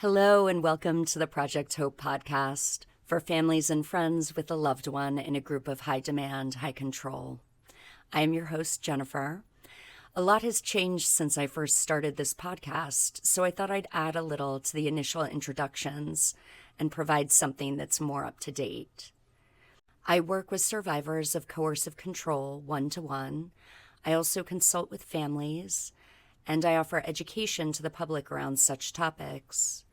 Hello and welcome to the Project Hope podcast for families and friends with a loved one in a group of high demand, high control. I am your host, Jennifer. A lot has changed since I first started this podcast, so I thought I'd add a little to the initial introductions and provide something that's more up to date. I work with survivors of coercive control one-to-one. I also consult with families, and I offer education to the public around such topics.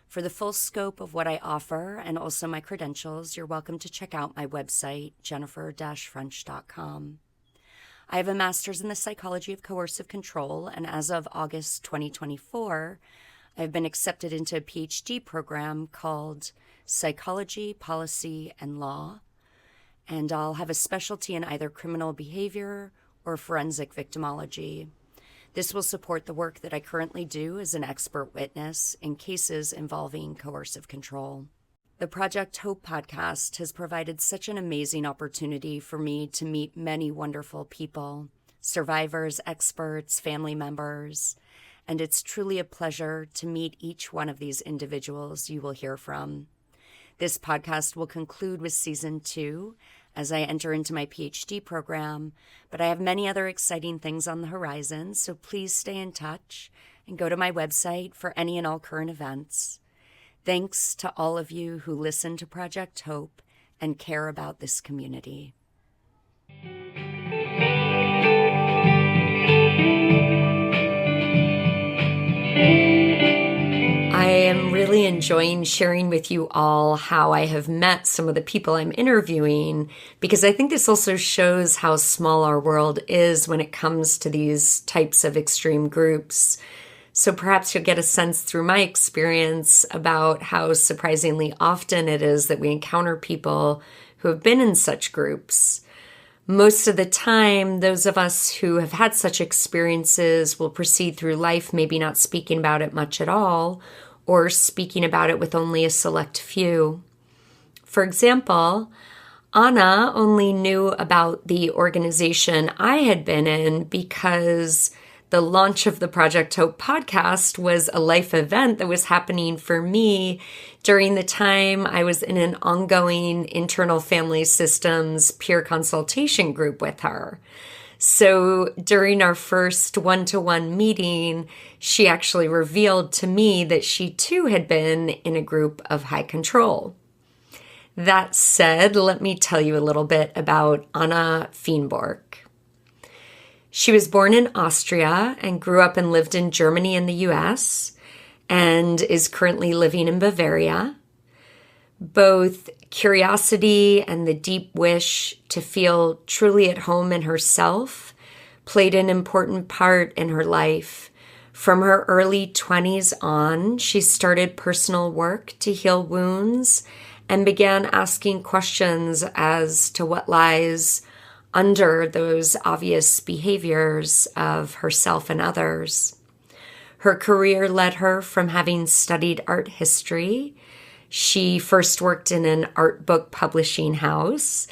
For the full scope of what I offer and also my credentials, you're welcome to check out my website, jennifer-french.com. I have a master's in the psychology of coercive control, and as of August 2024, I've been accepted into a PhD program called Psychology, Policy, and Law, and I'll have a specialty in either criminal behavior or forensic victimology. This will support the work that I currently do as an expert witness in cases involving coercive control. The Project Hope podcast has provided such an amazing opportunity for me to meet many wonderful people, survivors, experts, family members, and it's truly a pleasure to meet each one of these individuals you will hear from. This podcast will conclude with Season 2 as I enter into my PhD program, but I have many other exciting things on the horizon, so please stay in touch and go to my website for any and all current events. Thanks to all of you who listen to Project Hope and care about this community. I am really enjoying sharing with you all how I have met some of the people I'm interviewing, because I think this also shows how small our world is when it comes to these types of extreme groups. So perhaps you'll get a sense through my experience about how surprisingly often it is that we encounter people who have been in such groups. Most of the time, those of us who have had such experiences will proceed through life maybe not speaking about it much at all, or speaking about it with only a select few. For example, Anna only knew about the organization I had been in because the launch of the Project Hope podcast was a life event that was happening for me during the time I was in an ongoing internal family systems peer consultation group with her. So during our first one-to-one meeting, she actually revealed to me that she too had been in a group of high control. That said, let me tell you a little bit about Anna Fienbork. She was born in Austria and grew up and lived in Germany and the US, and is currently living in Bavaria. Both curiosity and the deep wish to feel truly at home in herself played an important part in her life. From her early 20s on, she started personal work to heal wounds and began asking questions as to what lies under those obvious behaviors of herself and others. Her career led her from having studied art history. She first worked in an art book publishing house,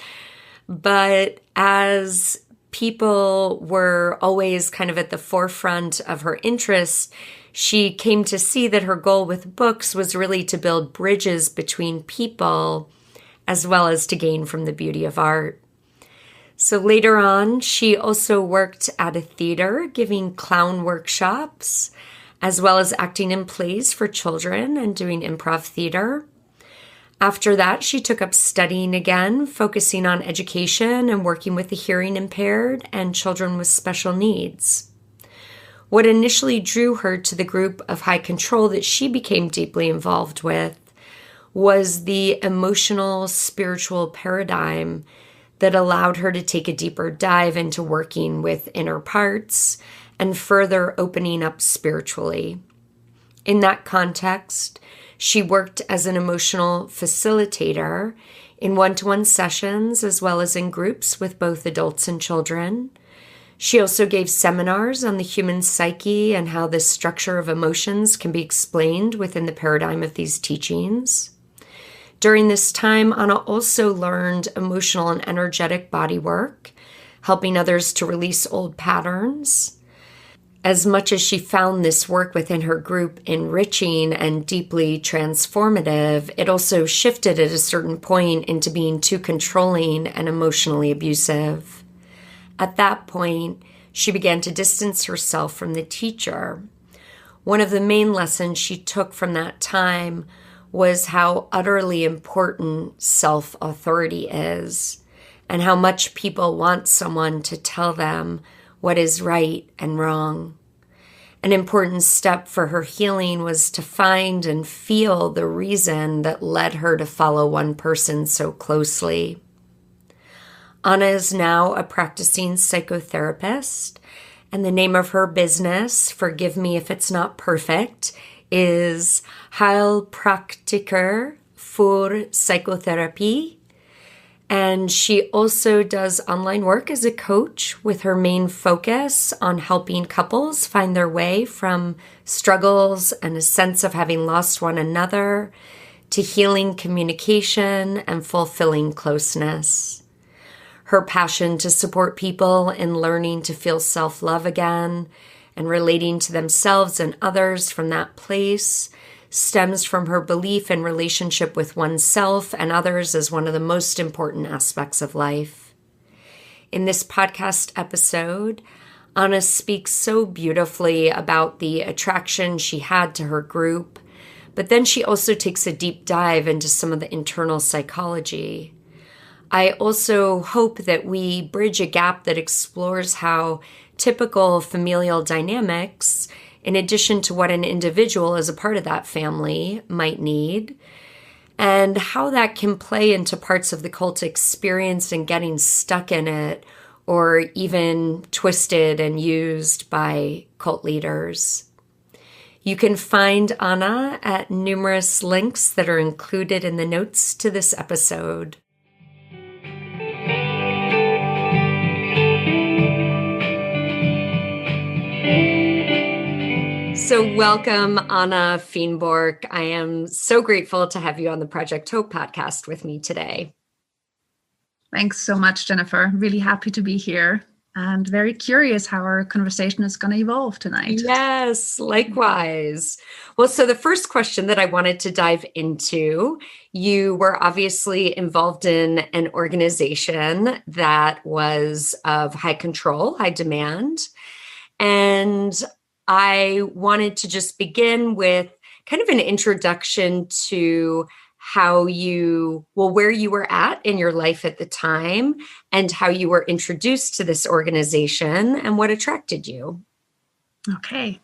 but as people were always kind of at the forefront of her interests, she came to see that her goal with books was really to build bridges between people, as well as to gain from the beauty of art. So later on, she also worked at a theater, giving clown workshops, as well as acting in plays for children and doing improv theater. After that, she took up studying again, focusing on education and working with the hearing impaired and children with special needs. What initially drew her to the group of high control that she became deeply involved with was the emotional, spiritual paradigm that allowed her to take a deeper dive into working with inner parts and further opening up spiritually. In that context, she worked as an emotional facilitator in one-to-one sessions as well as in groups with both adults and children. She also gave seminars on the human psyche and how the structure of emotions can be explained within the paradigm of these teachings. During this time, Anna also learned emotional and energetic body work, helping others to release old patterns. As much as she found this work within her group enriching and deeply transformative, it also shifted at a certain point into being too controlling and emotionally abusive. At that point, she began to distance herself from the teacher. One of the main lessons she took from that time was how utterly important self-authority is, and how much people want someone to tell them what is right and wrong. An important step for her healing was to find and feel the reason that led her to follow one person so closely. Anna is now a practicing psychotherapist, and the name of her business, forgive me if it's not perfect, is Heilpraktiker für Psychotherapie. And she also does online work as a coach with her main focus on helping couples find their way from struggles and a sense of having lost one another to healing communication and fulfilling closeness. Her passion to support people in learning to feel self-love again and relating to themselves and others from that place stems from her belief in relationship with oneself and others as one of the most important aspects of life. In this podcast episode, Anna speaks so beautifully about the attraction she had to her group, but then she also takes a deep dive into some of the internal psychology. I also hope that we bridge a gap that explores how typical familial dynamics, in addition to what an individual as a part of that family might need, and how that can play into parts of the cult experience and getting stuck in it, or even twisted and used by cult leaders. You can find Anna at numerous links that are included in the notes to this episode. So welcome, Anna Fienbork. I am so grateful to have you on the Project Hope podcast with me today. Thanks so much, Jennifer. Really happy to be here and very curious how our conversation is going to evolve tonight. Yes, likewise. Well, so the first question that I wanted to dive into, you were obviously involved in an organization that was of high control, high demand, and I wanted to just begin with kind of an introduction to where you were at in your life at the time and how you were introduced to this organization and what attracted you. Okay,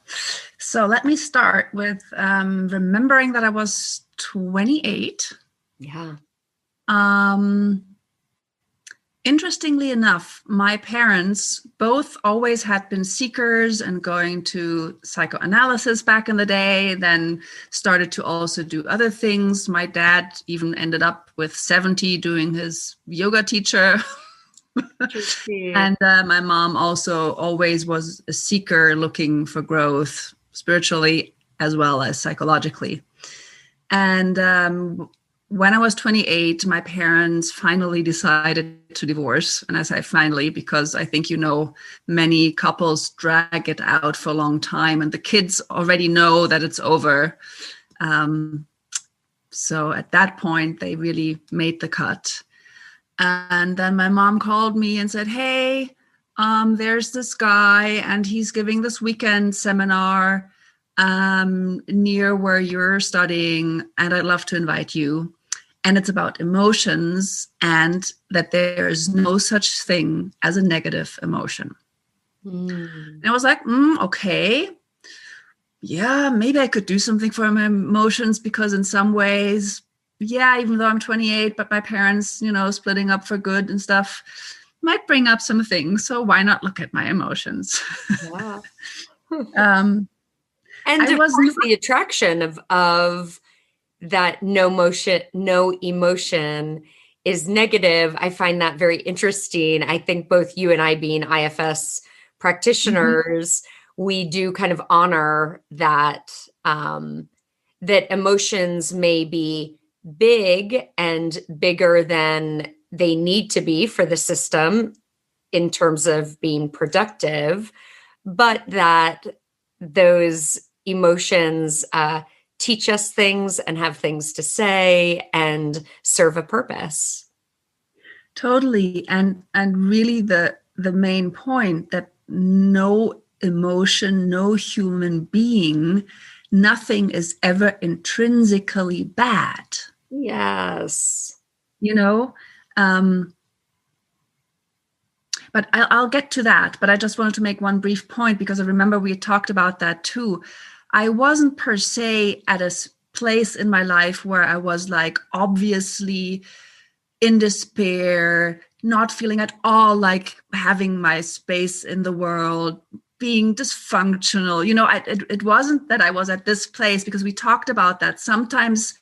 so let me start with remembering that I was 28. Yeah. Interestingly enough, my parents both always had been seekers and going to psychoanalysis back in the day, then started to also do other things. My dad even ended up with 70 doing his yoga teacher. And my mom also always was a seeker looking for growth spiritually as well as psychologically. And when I was 28, my parents finally decided to divorce. And I say finally, because I think, many couples drag it out for a long time and the kids already know that it's over. So at that point, they really made the cut. And then my mom called me and said, hey, there's this guy and he's giving this weekend seminar near where you're studying, and I'd love to invite you. And it's about emotions and that there is no such thing as a negative emotion. And I was like, okay. Yeah, maybe I could do something for my emotions because in some ways, even though I'm 28, but my parents, splitting up for good and stuff might bring up some things. So why not look at my emotions? Yeah. And of course, the attraction of that no emotion is negative. I find that very interesting. I think both you and I, being IFS practitioners, we do kind of honor that, that emotions may be big and bigger than they need to be for the system in terms of being productive, but that those emotions teach us things and have things to say and serve a purpose. Totally. And really the main point that no emotion, no human being, nothing is ever intrinsically bad. Yes. You know, but I'll get to that. But I just wanted to make one brief point, because I remember we talked about that too. I wasn't per se at a place in my life where I was like obviously in despair, not feeling at all like having my space in the world, being dysfunctional. You know, it wasn't that I was at this place, because we talked about that. Sometimes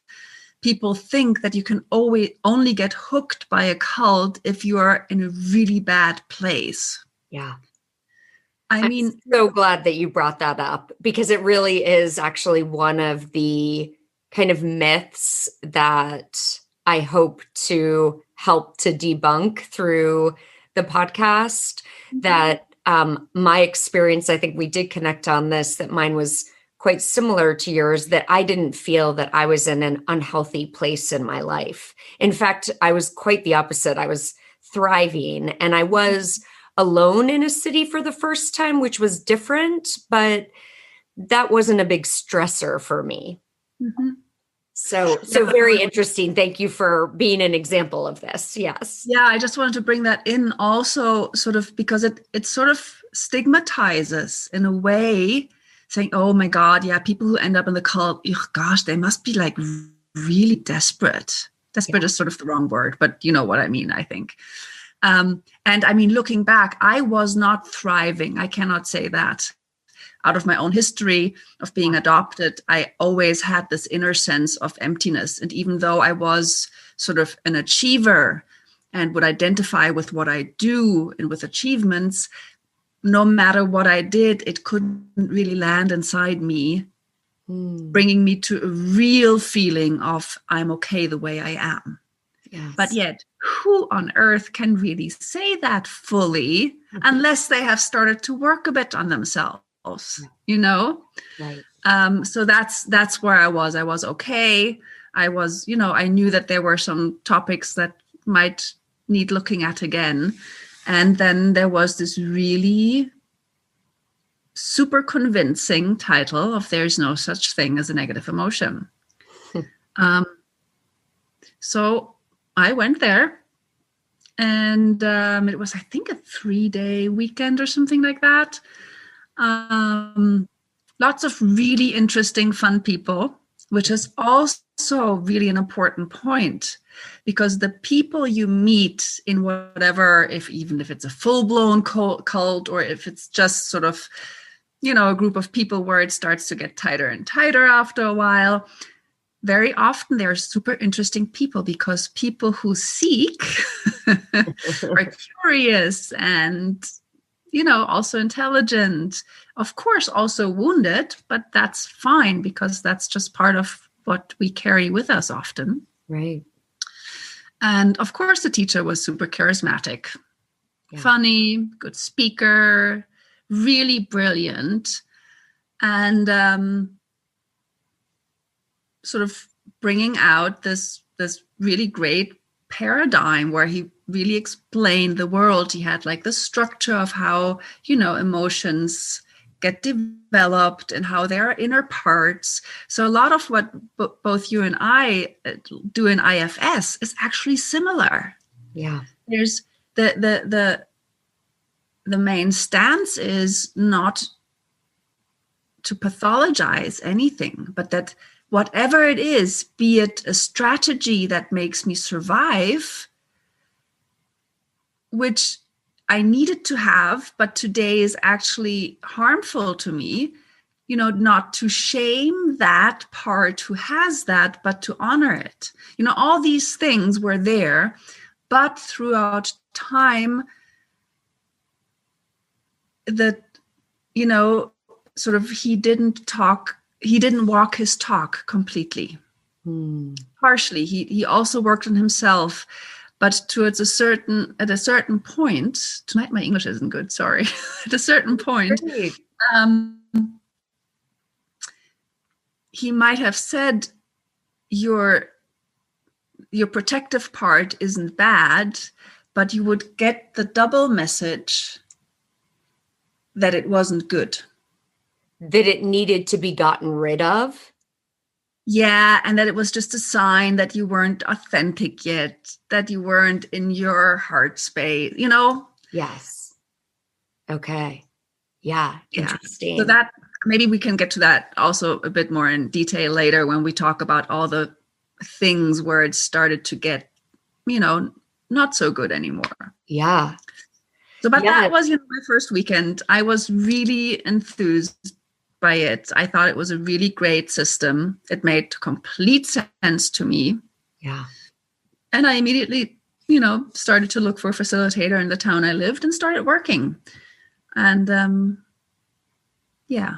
people think that you can always only get hooked by a cult if you are in a really bad place. Yeah. I'm so glad that you brought that up, because it really is actually one of the kind of myths that I hope to help to debunk through the podcast. That my experience, I think we did connect on this, that mine was quite similar to yours, that I didn't feel that I was in an unhealthy place in my life. In fact, I was quite the opposite. I was thriving, and I was alone in a city for the first time, which was different, but that wasn't a big stressor for me. Mm-hmm. So very interesting. Thank you for being an example of this. Yes. Yeah, I just wanted to bring that in also, sort of, because it sort of stigmatizes in a way, saying, oh my God, yeah, people who end up in the cult, oh gosh, they must be like really desperate. Desperate is sort of the wrong word, but you know what I mean, I think. And I mean, looking back, I was not thriving. I cannot say that. Out of my own history of being adopted, I always had this inner sense of emptiness. And even though I was sort of an achiever and would identify with what I do and with achievements, no matter what I did, it couldn't really land inside me, bringing me to a real feeling of I'm okay the way I am. Yes. But yet, who on earth can really say that fully unless they have started to work a bit on themselves? You know? Right. So that's where I was. I was okay. I was, you know, I knew that there were some topics that might need looking at again. And then there was this really super convincing title of There's No Such Thing as a Negative Emotion. So I went there, and it was, I think, a 3-day weekend or something like that. Lots of really interesting, fun people, which is also really an important point, because the people you meet in whatever, even if it's a full-blown cult, or if it's just sort of, you know, a group of people where it starts to get tighter and tighter after a while, very often they're super interesting people, because people who seek are curious and, you know, also intelligent, of course, also wounded, but that's fine, because that's just part of what we carry with us often. Right. And of course, the teacher was super charismatic, funny, good speaker, really brilliant, and sort of bringing out this really great paradigm where he really explained the world. He had like the structure of how, you know, emotions get developed and how there are inner parts. So a lot of what both you and I do in IFS is actually similar. Yeah. There's the main stance is not to pathologize anything, but that whatever it is, be it a strategy that makes me survive, which I needed to have, but today is actually harmful to me, you know, not to shame that part who has that, but to honor it. You know, all these things were there, but throughout time, that, you know, sort of he didn't walk his talk completely. Partially, he also worked on himself, But at a certain point, tonight my English isn't good, sorry. At a certain point, he might have said, your protective part isn't bad, but you would get the double message that it wasn't good. That it needed to be gotten rid of? Yeah, and that it was just a sign that you weren't authentic yet, that you weren't in your heart space, you know? Yes. Okay. Yeah. Interesting. So that, maybe we can get to that also a bit more in detail later when we talk about all the things where it started to get, not so good anymore. Yeah. So, but that was, my first weekend. I was really enthused by it. I thought it was a really great system. It made complete sense to me. Yeah. And I immediately, started to look for a facilitator in the town I lived and started working. And yeah.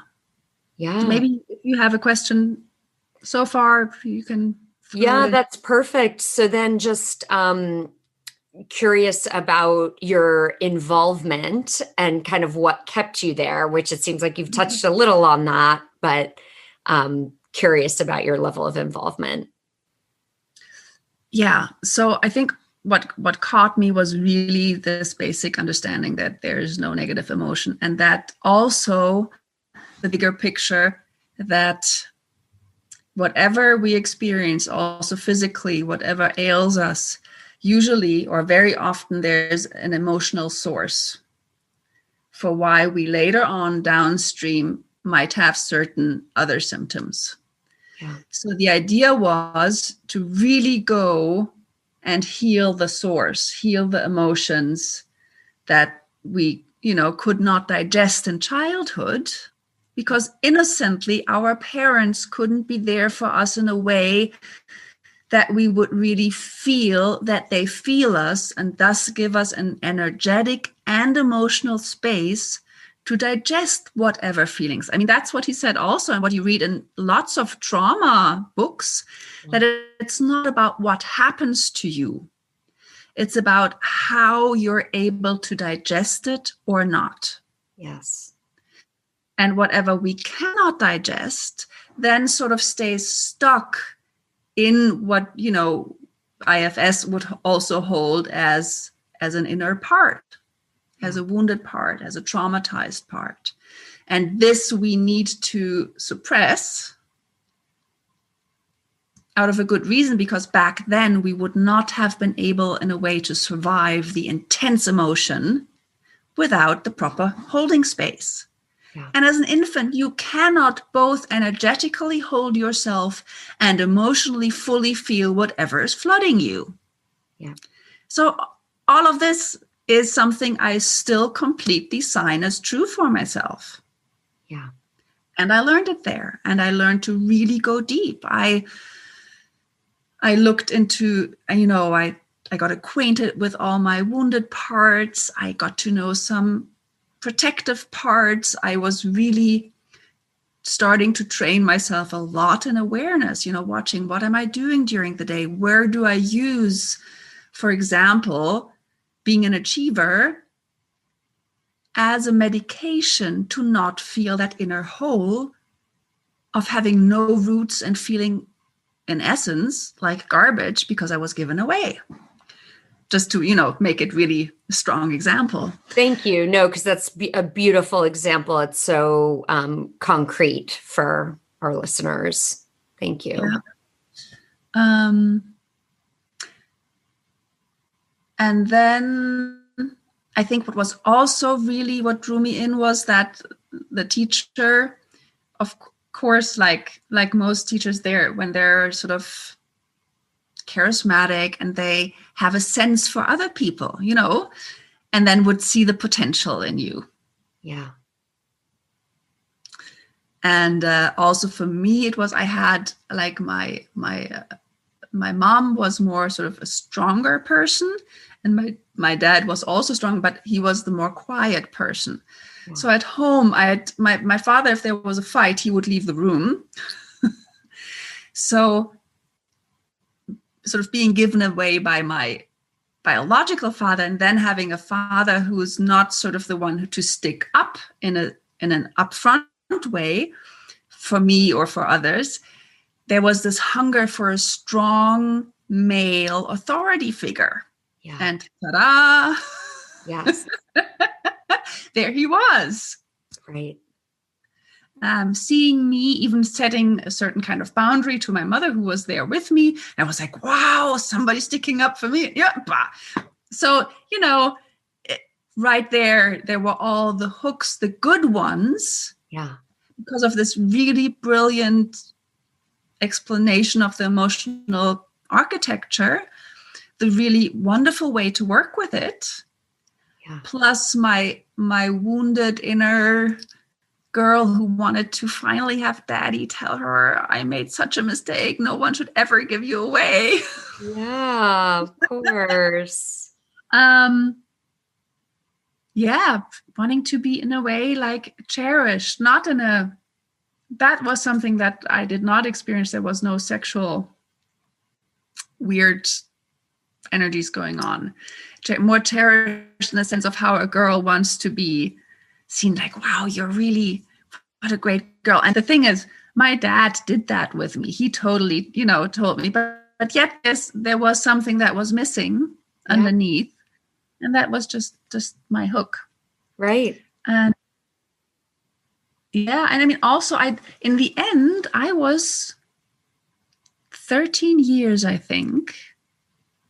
So maybe if you have a question so far, you can. Yeah, that's perfect. So then just curious about your involvement and kind of what kept you there, which it seems like you've touched a little on that, but curious about your level of involvement. Yeah. So I think what caught me was really this basic understanding that there's no negative emotion, and that also the bigger picture that whatever we experience, also physically, whatever ails us, usually or very often there's an emotional source for why we later on downstream might have certain other symptoms. Yeah. So the idea was to really go and heal the source, heal the emotions that we, could not digest in childhood, because innocently our parents couldn't be there for us in a way that we would really feel that they feel us, and thus give us an energetic and emotional space to digest whatever feelings. I mean, that's what he said also, and what you read in lots of trauma books, that it's not about what happens to you. It's about how you're able to digest it or not. Yes. And whatever we cannot digest then sort of stays stuck in what, IFS would also hold as an inner part, as a wounded part, as a traumatized part. And this we need to suppress out of a good reason, because back then we would not have been able in a way to survive the intense emotion without the proper holding space. Yeah. And as an infant, you cannot both energetically hold yourself and emotionally fully feel whatever is flooding you. Yeah. So all of this is something I still completely sign as true for myself. Yeah. And I learned it there, and I learned to really go deep. I looked into, I got acquainted with all my wounded parts. I got to know some protective parts. I was really starting to train myself a lot in awareness, watching what am I doing during the day? Where do I use, for example, being an achiever as a medication to not feel that inner hole of having no roots and feeling, in essence, like garbage because I was given away. Just to, make it really a strong example. Thank you. No, because that's a beautiful example. It's so concrete for our listeners. Thank you. Yeah. And then I think what was also really what drew me in was that the teacher, of course, like most teachers there, when they're sort of charismatic and they have a sense for other people, and then would see the potential in you. Yeah. And also for me, it was, I had like my mom was more sort of a stronger person, and my dad was also strong, but he was the more quiet person. Yeah. So at home, I had my father, if there was a fight, he would leave the room. So sort of being given away by biological father, and then having a father who is not sort of the one to stick up in an upfront way for me or for others, there was this hunger for a strong male authority figure. Yeah. And ta-da! Yes. There he was. Right. Seeing me, even setting a certain kind of boundary to my mother who was there with me. I was like, wow, somebody sticking up for me. Yeah. Bah. So, right there were all the hooks, the good ones. Yeah. Because of this really brilliant explanation of the emotional architecture, the really wonderful way to work with it. Yeah. Plus my wounded inner girl who wanted to finally have daddy tell her, I made such a mistake. No one should ever give you away. Yeah, of course. Yeah, wanting to be in a way like cherished, that was something that I did not experience. There was no sexual weird energies going on. More cherished in the sense of how a girl wants to be seen, like, wow, what a great girl. And the thing is, my dad did that with me. He totally, told me, but yet there was something that was missing underneath. And that was just my hook. Right. And yeah, and I mean, also, in the end, I was 13 years, I think,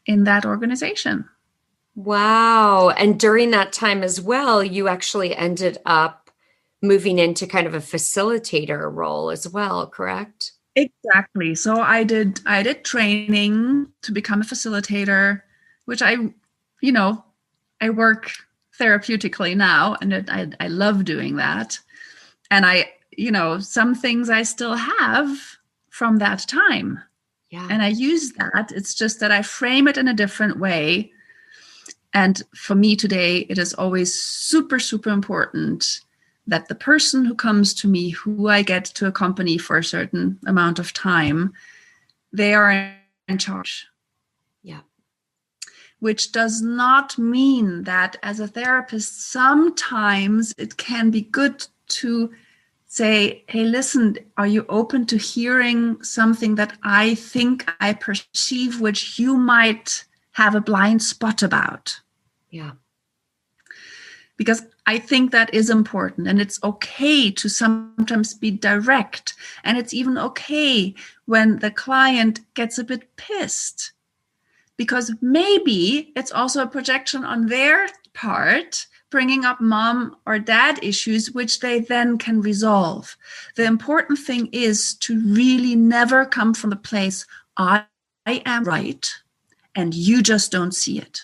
in that organization. Wow. And during that time as well, you actually ended up moving into kind of a facilitator role as well, correct? Exactly. So I did training to become a facilitator, which I work therapeutically now, and I love doing that. And some things I still have from that time. Yeah. And I use that. It's just that I frame it in a different way. And for me today, it is always super, super important that the person who comes to me, who I get to accompany for a certain amount of time, they are in charge. Yeah. Which does not mean that as a therapist, sometimes it can be good to say, hey, listen, are you open to hearing something that I think I perceive, which you might have a blind spot about? Yeah. Because I think that is important, and it's okay to sometimes be direct. And it's even okay when the client gets a bit pissed, because maybe it's also a projection on their part, bringing up mom or dad issues, which they then can resolve. The important thing is to really never come from the place, I am right, and you just don't see it.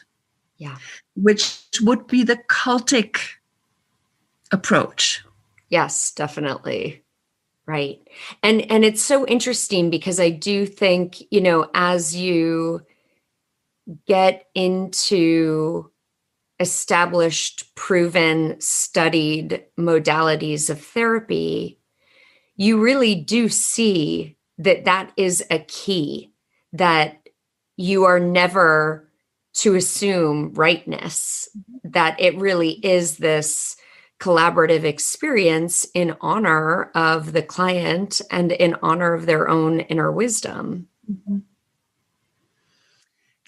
Yeah. Which would be the cultic approach. Yes, definitely. Right. And it's so interesting because I do think, as you get into established, proven, studied modalities of therapy, you really do see that is a key, that you are never to assume rightness, that it really is this collaborative experience in honor of the client and in honor of their own inner wisdom. Mm-hmm.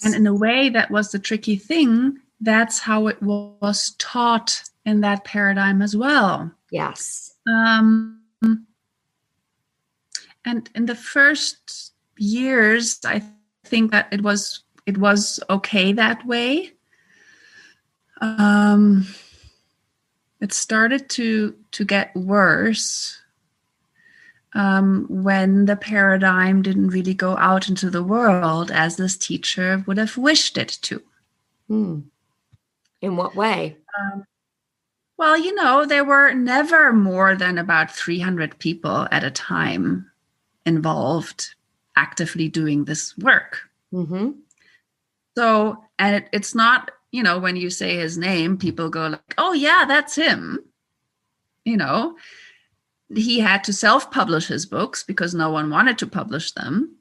And in a way, that was the tricky thing. That's how it was taught in that paradigm as well. Yes. And in the first years, I think that it was okay that way. It started to get worse when the paradigm didn't really go out into the world as this teacher would have wished it to. In what way? Well, there were never more than about 300 people at a time involved actively doing this work. Mm-hmm. So, and it's not, when you say his name, people go like, oh yeah, that's him. He had to self-publish his books because no one wanted to publish them.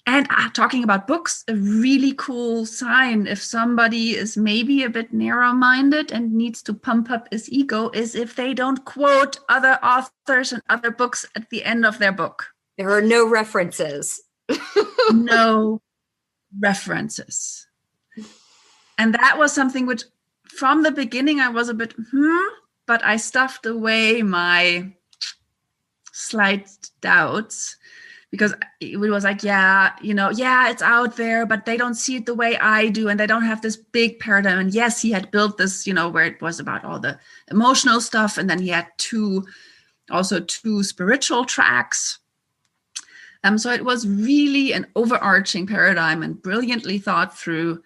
And talking about books, a really cool sign if somebody is maybe a bit narrow-minded and needs to pump up his ego is if they don't quote other authors and other books at the end of their book. There are no references. No references. And that was something which from the beginning I was a bit, but I stuffed away my slight doubts. Because it was like, it's out there, but they don't see it the way I do. And they don't have this big paradigm. And yes, he had built this, where it was about all the emotional stuff. And then he had two spiritual tracks. So it was really an overarching paradigm and brilliantly thought through,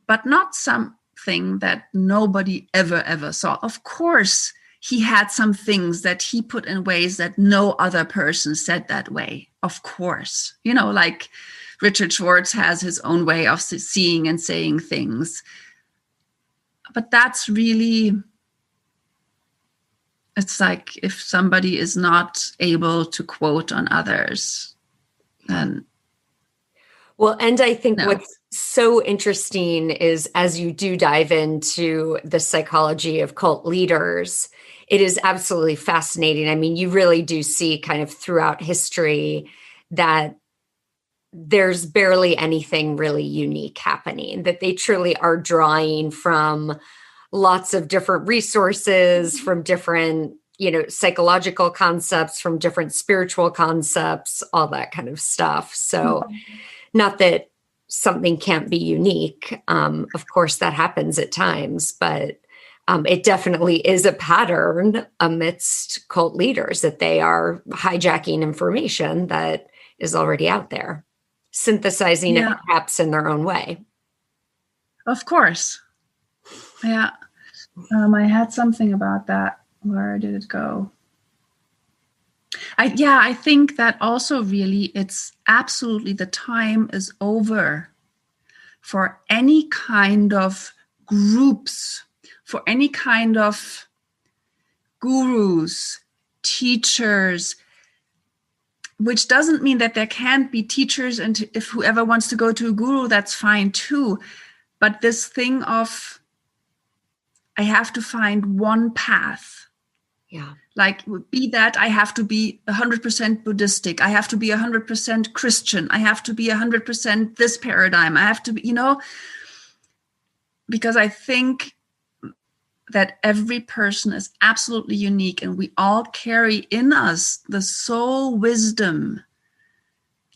but not something that nobody ever saw. Of course, he had some things that he put in ways that no other person said that way. Of course, like Richard Schwartz has his own way of seeing and saying things. But that's really, it's like if somebody is not able to quote on others, then. Well, and I think what's so interesting is as you do dive into the psychology of cult leaders, it is absolutely fascinating. I mean, you really do see kind of throughout history that there's barely anything really unique happening, that they truly are drawing from lots of different resources, from different, psychological concepts, from different spiritual concepts, all that kind of stuff. So not that something can't be unique. Of course, that happens at times, but it definitely is a pattern amidst cult leaders that they are hijacking information that is already out there, synthesizing it perhaps in their own way. Of course. Yeah. I had something about that. Where did it go? I think that also really it's absolutely the time is over for any kind of groups, for any kind of gurus, teachers, which doesn't mean that there can't be teachers, and if whoever wants to go to a guru, that's fine too. But this thing of, I have to find one path. Yeah. Like, be that I have to be 100% Buddhistic. I have to be 100% Christian. I have to be 100% this paradigm. I have to be, because I think that every person is absolutely unique and we all carry in us the soul wisdom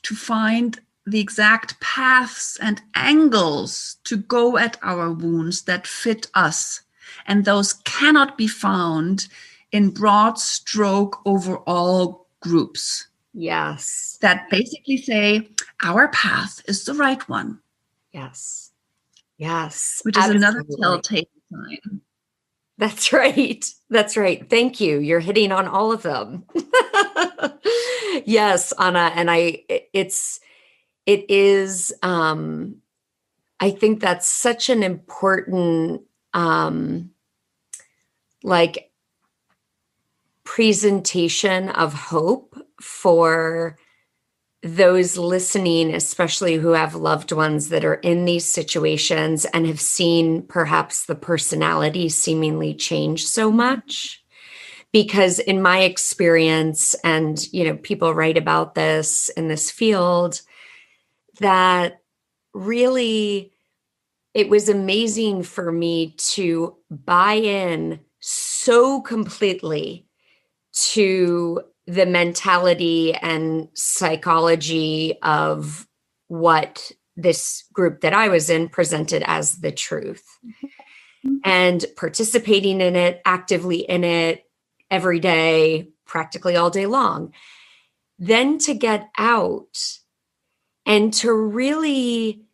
to find the exact paths and angles to go at our wounds that fit us. And those cannot be found in broad stroke overall groups. Yes. That basically say our path is the right one. Yes. Yes. Which is another telltale sign. That's right. That's right. Thank you. You're hitting on all of them. Yes, Anna. And it is, I think that's such an important, presentation of hope for those listening, especially who have loved ones that are in these situations and have seen perhaps the personality seemingly change so much. Because in my experience, and people write about this in this field, that really it was amazing for me to buy in so completely to the mentality and psychology of what this group that I was in presented as the truth. Mm-hmm. And participating in it, actively in it, every day, practically all day long. Then to get out and to really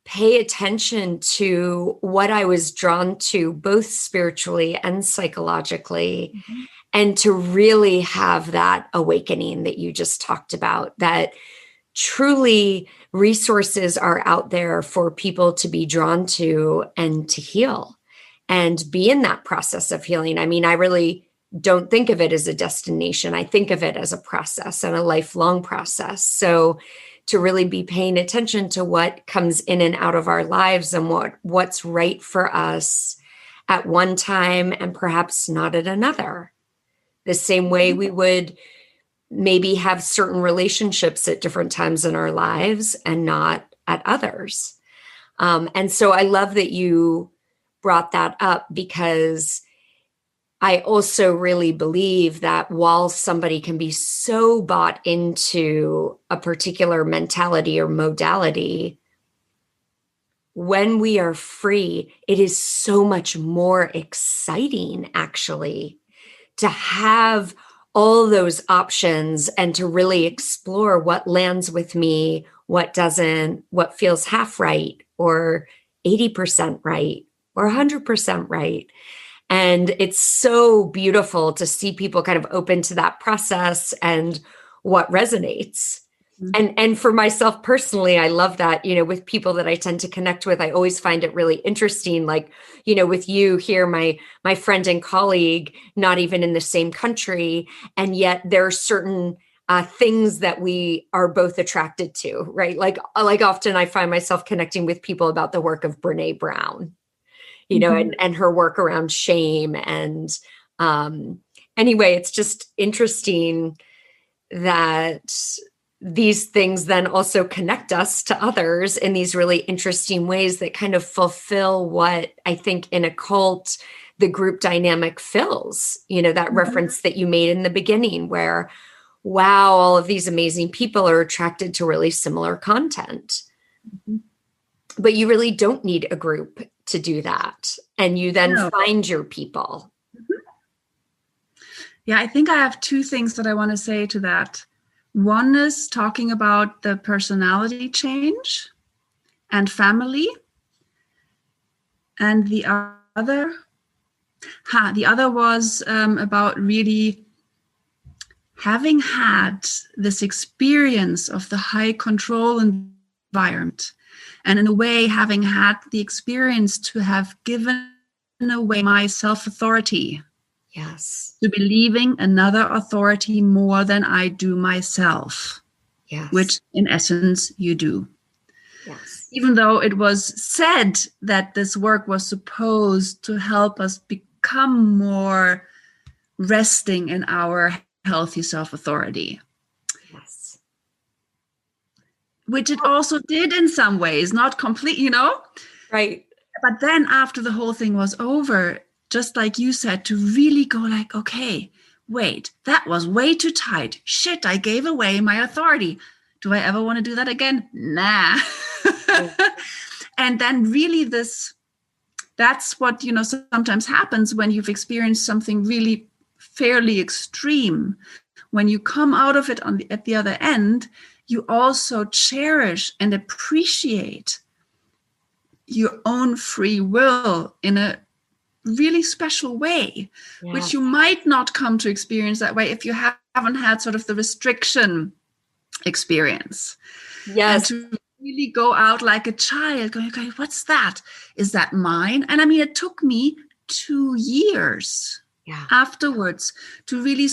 pay attention to what I was drawn to, both spiritually and psychologically, mm-hmm. and to really have that awakening that you just talked about, that truly resources are out there for people to be drawn to and to heal and be in that process of healing. I mean, I really don't think of it as a destination. I think of it as a process and a lifelong process. So to really be paying attention to what comes in and out of our lives and what's right for us at one time and perhaps not at another. The same way we would maybe have certain relationships at different times in our lives and not at others. And so I love that you brought that up, because I also really believe that while somebody can be so bought into a particular mentality or modality, when we are free, it is so much more exciting, actually, to have all those options and to really explore what lands with me, what doesn't, what feels half right or 80% right or 100% right. And it's so beautiful to see people kind of open to that process and what resonates. And for myself personally, I love that, with people that I tend to connect with, I always find it really interesting. Like, with you here, my friend and colleague, not even in the same country, and yet there are certain things that we are both attracted to, right? Like often I find myself connecting with people about the work of Brene Brown, and her work around shame. And anyway, it's just interesting that these things then also connect us to others in these really interesting ways that kind of fulfill what I think in a cult, the group dynamic fills, that reference that you made in the beginning where, wow, all of these amazing people are attracted to really similar content. But you really don't need a group to do that. And you then find your people. Yeah, I think I have two things that I want to say to that. One is talking about the personality change and family. And the other was about really having had this experience of the high control environment. And in a way, having had the experience to have given away my self-authority. Yes. To believing another authority more than I do myself. Yes. Which in essence you do. Yes. Even though it was said that this work was supposed to help us become more resting in our healthy self-authority. Yes. Which it also did in some ways, not complete, Right. But then after the whole thing was over, just like you said, to really go like, okay, wait, that was way too tight. Shit, I gave away my authority. Do I ever want to do that again? Nah. And then really that's what, sometimes happens when you've experienced something really fairly extreme. When you come out of it at the other end, you also cherish and appreciate your own free will in a really special way, which you might not come to experience that way if you haven't had sort of the restriction experience. Yes. And to really go out like a child, going, okay, what's that? Is that mine? And I mean, it took me 2 years afterwards to really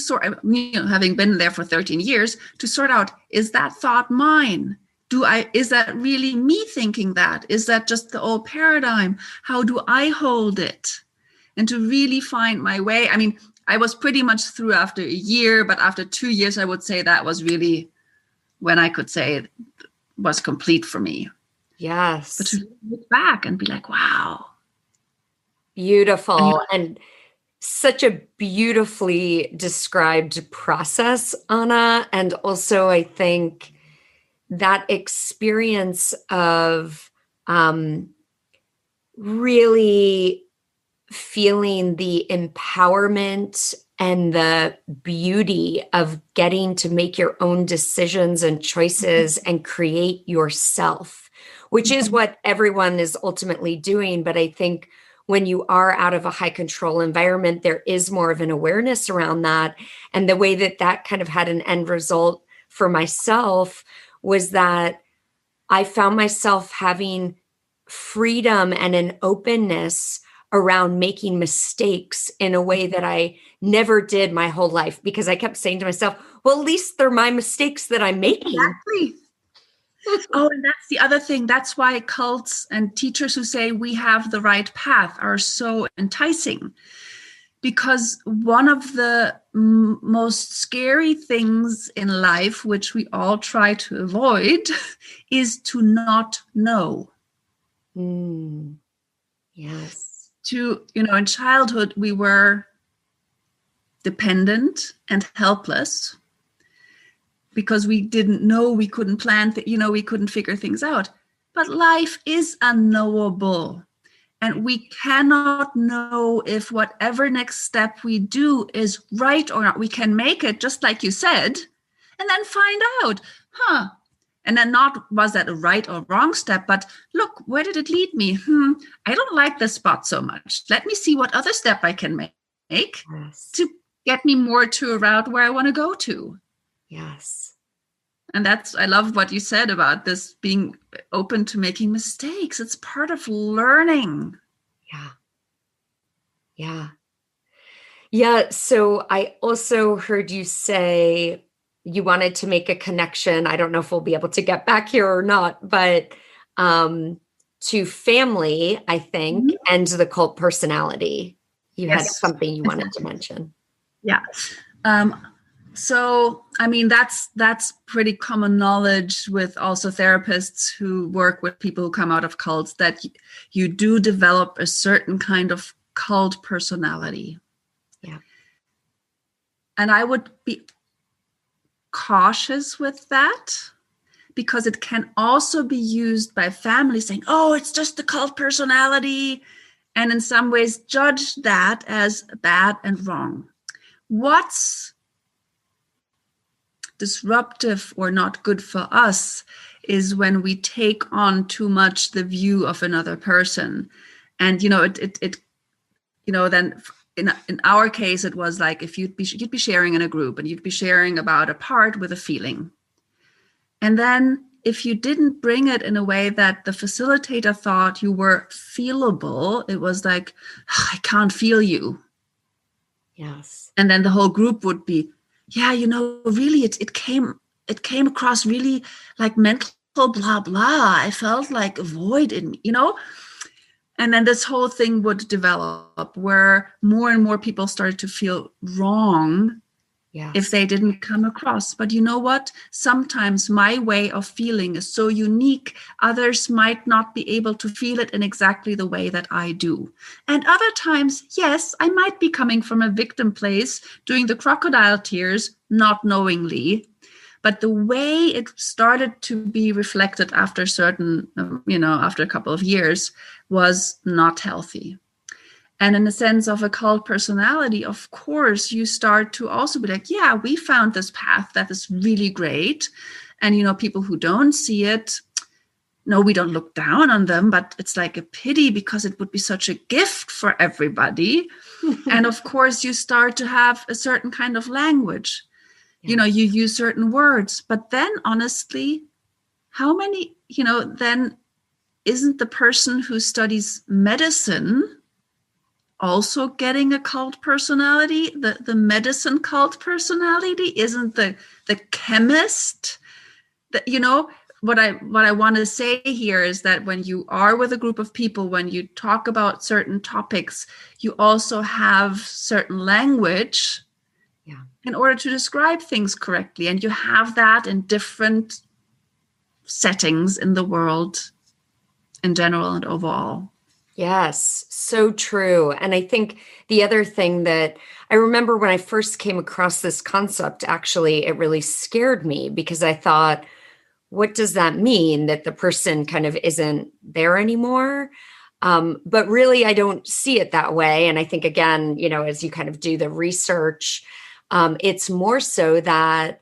having been there for 13 years, to sort out, is that thought mine? Is that really me thinking that? Is that just the old paradigm? How do I hold it? And to really find my way. I mean, I was pretty much through after a year, but after 2 years, I would say that was really when I could say it was complete for me. Yes. But to look back and be like, wow. Beautiful. And such a beautifully described process, Anna. And also, I think that experience of really feeling the empowerment and the beauty of getting to make your own decisions and choices and create yourself, which is what everyone is ultimately doing. But I think when you are out of a high control environment, there is more of an awareness around that. And the way that kind of had an end result for myself was that I found myself having freedom and an openness around making mistakes in a way that I never did my whole life, because I kept saying to myself, well, at least they're my mistakes that I'm making. Exactly. Oh, and that's the other thing. That's why cults and teachers who say we have the right path are so enticing. Because one of the most scary things in life, which we all try to avoid, is to not know. Yes. In childhood, we were dependent and helpless because we didn't know, we couldn't plan, we couldn't figure things out. But life is unknowable. And we cannot know if whatever next step we do is right or not. We can make it, just like you said, and then find out, and then not was that a right or wrong step, but look, where did it lead me? I don't like this spot so much. Let me see what other step I can make Yes. to get me more to a route where I want to go to. Yes. And I love what you said about this being open to making mistakes. It's part of learning. Yeah. Yeah. Yeah. So I also heard you say you wanted to make a connection. I don't know if we'll be able to get back here or not, but to family, I think, and the cult personality. You had something you wanted to mention. Yeah. So, I mean, that's pretty common knowledge with also therapists who work with people who come out of cults, that you do develop a certain kind of cult personality. Yeah. And I would be cautious with that, because it can also be used by families saying, oh, it's just the cult personality, and in some ways judge that as bad and wrong. What's disruptive or not good for us is when we take on too much the view of another person. And then in our case, it was like, if you'd be sharing in a group and you'd be sharing about a part with a feeling, and then if you didn't bring it in a way that the facilitator thought you were feelable, it was like, I can't feel you. Yes. And then the whole group would be, yeah, really, it came across really like mental blah, blah. I felt like a void and then this whole thing would develop where more and more people started to feel wrong if they didn't come across. But you know what? Sometimes my way of feeling is so unique, others might not be able to feel it in exactly the way that I do. And other times, yes, I might be coming from a victim place, doing the crocodile tears, not knowingly. But the way it started to be reflected after after a couple of years was not healthy. And in the sense of a cult personality, of course, you start to also be like, yeah, we found this path that is really great. And, people who don't see it, no, we don't look down on them, but it's like a pity because it would be such a gift for everybody. And of course, you start to have a certain kind of language. You use certain words, but then honestly, how many, then isn't the person who studies medicine also getting a cult personality? The medicine cult personality? Isn't the chemist that, what I want to say here is that when you are with a group of people, when you talk about certain topics, you also have certain language in order to describe things correctly. And you have that in different settings in the world in general and overall. Yes, so true. And I think the other thing that I remember when I first came across this concept, actually, it really scared me because I thought, what does that mean, that the person kind of isn't there anymore? But really, I don't see it that way. And I think, again, as you kind of do the research, it's more so that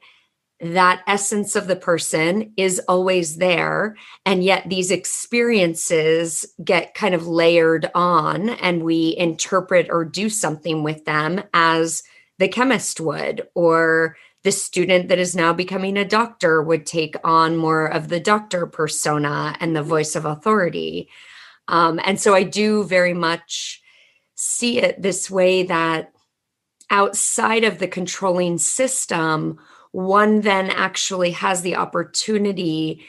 essence of the person is always there. And yet these experiences get kind of layered on, and we interpret or do something with them as the chemist would, or the student that is now becoming a doctor would take on more of the doctor persona and the voice of authority. And so I do very much see it this way, that outside of the controlling system, one then actually has the opportunity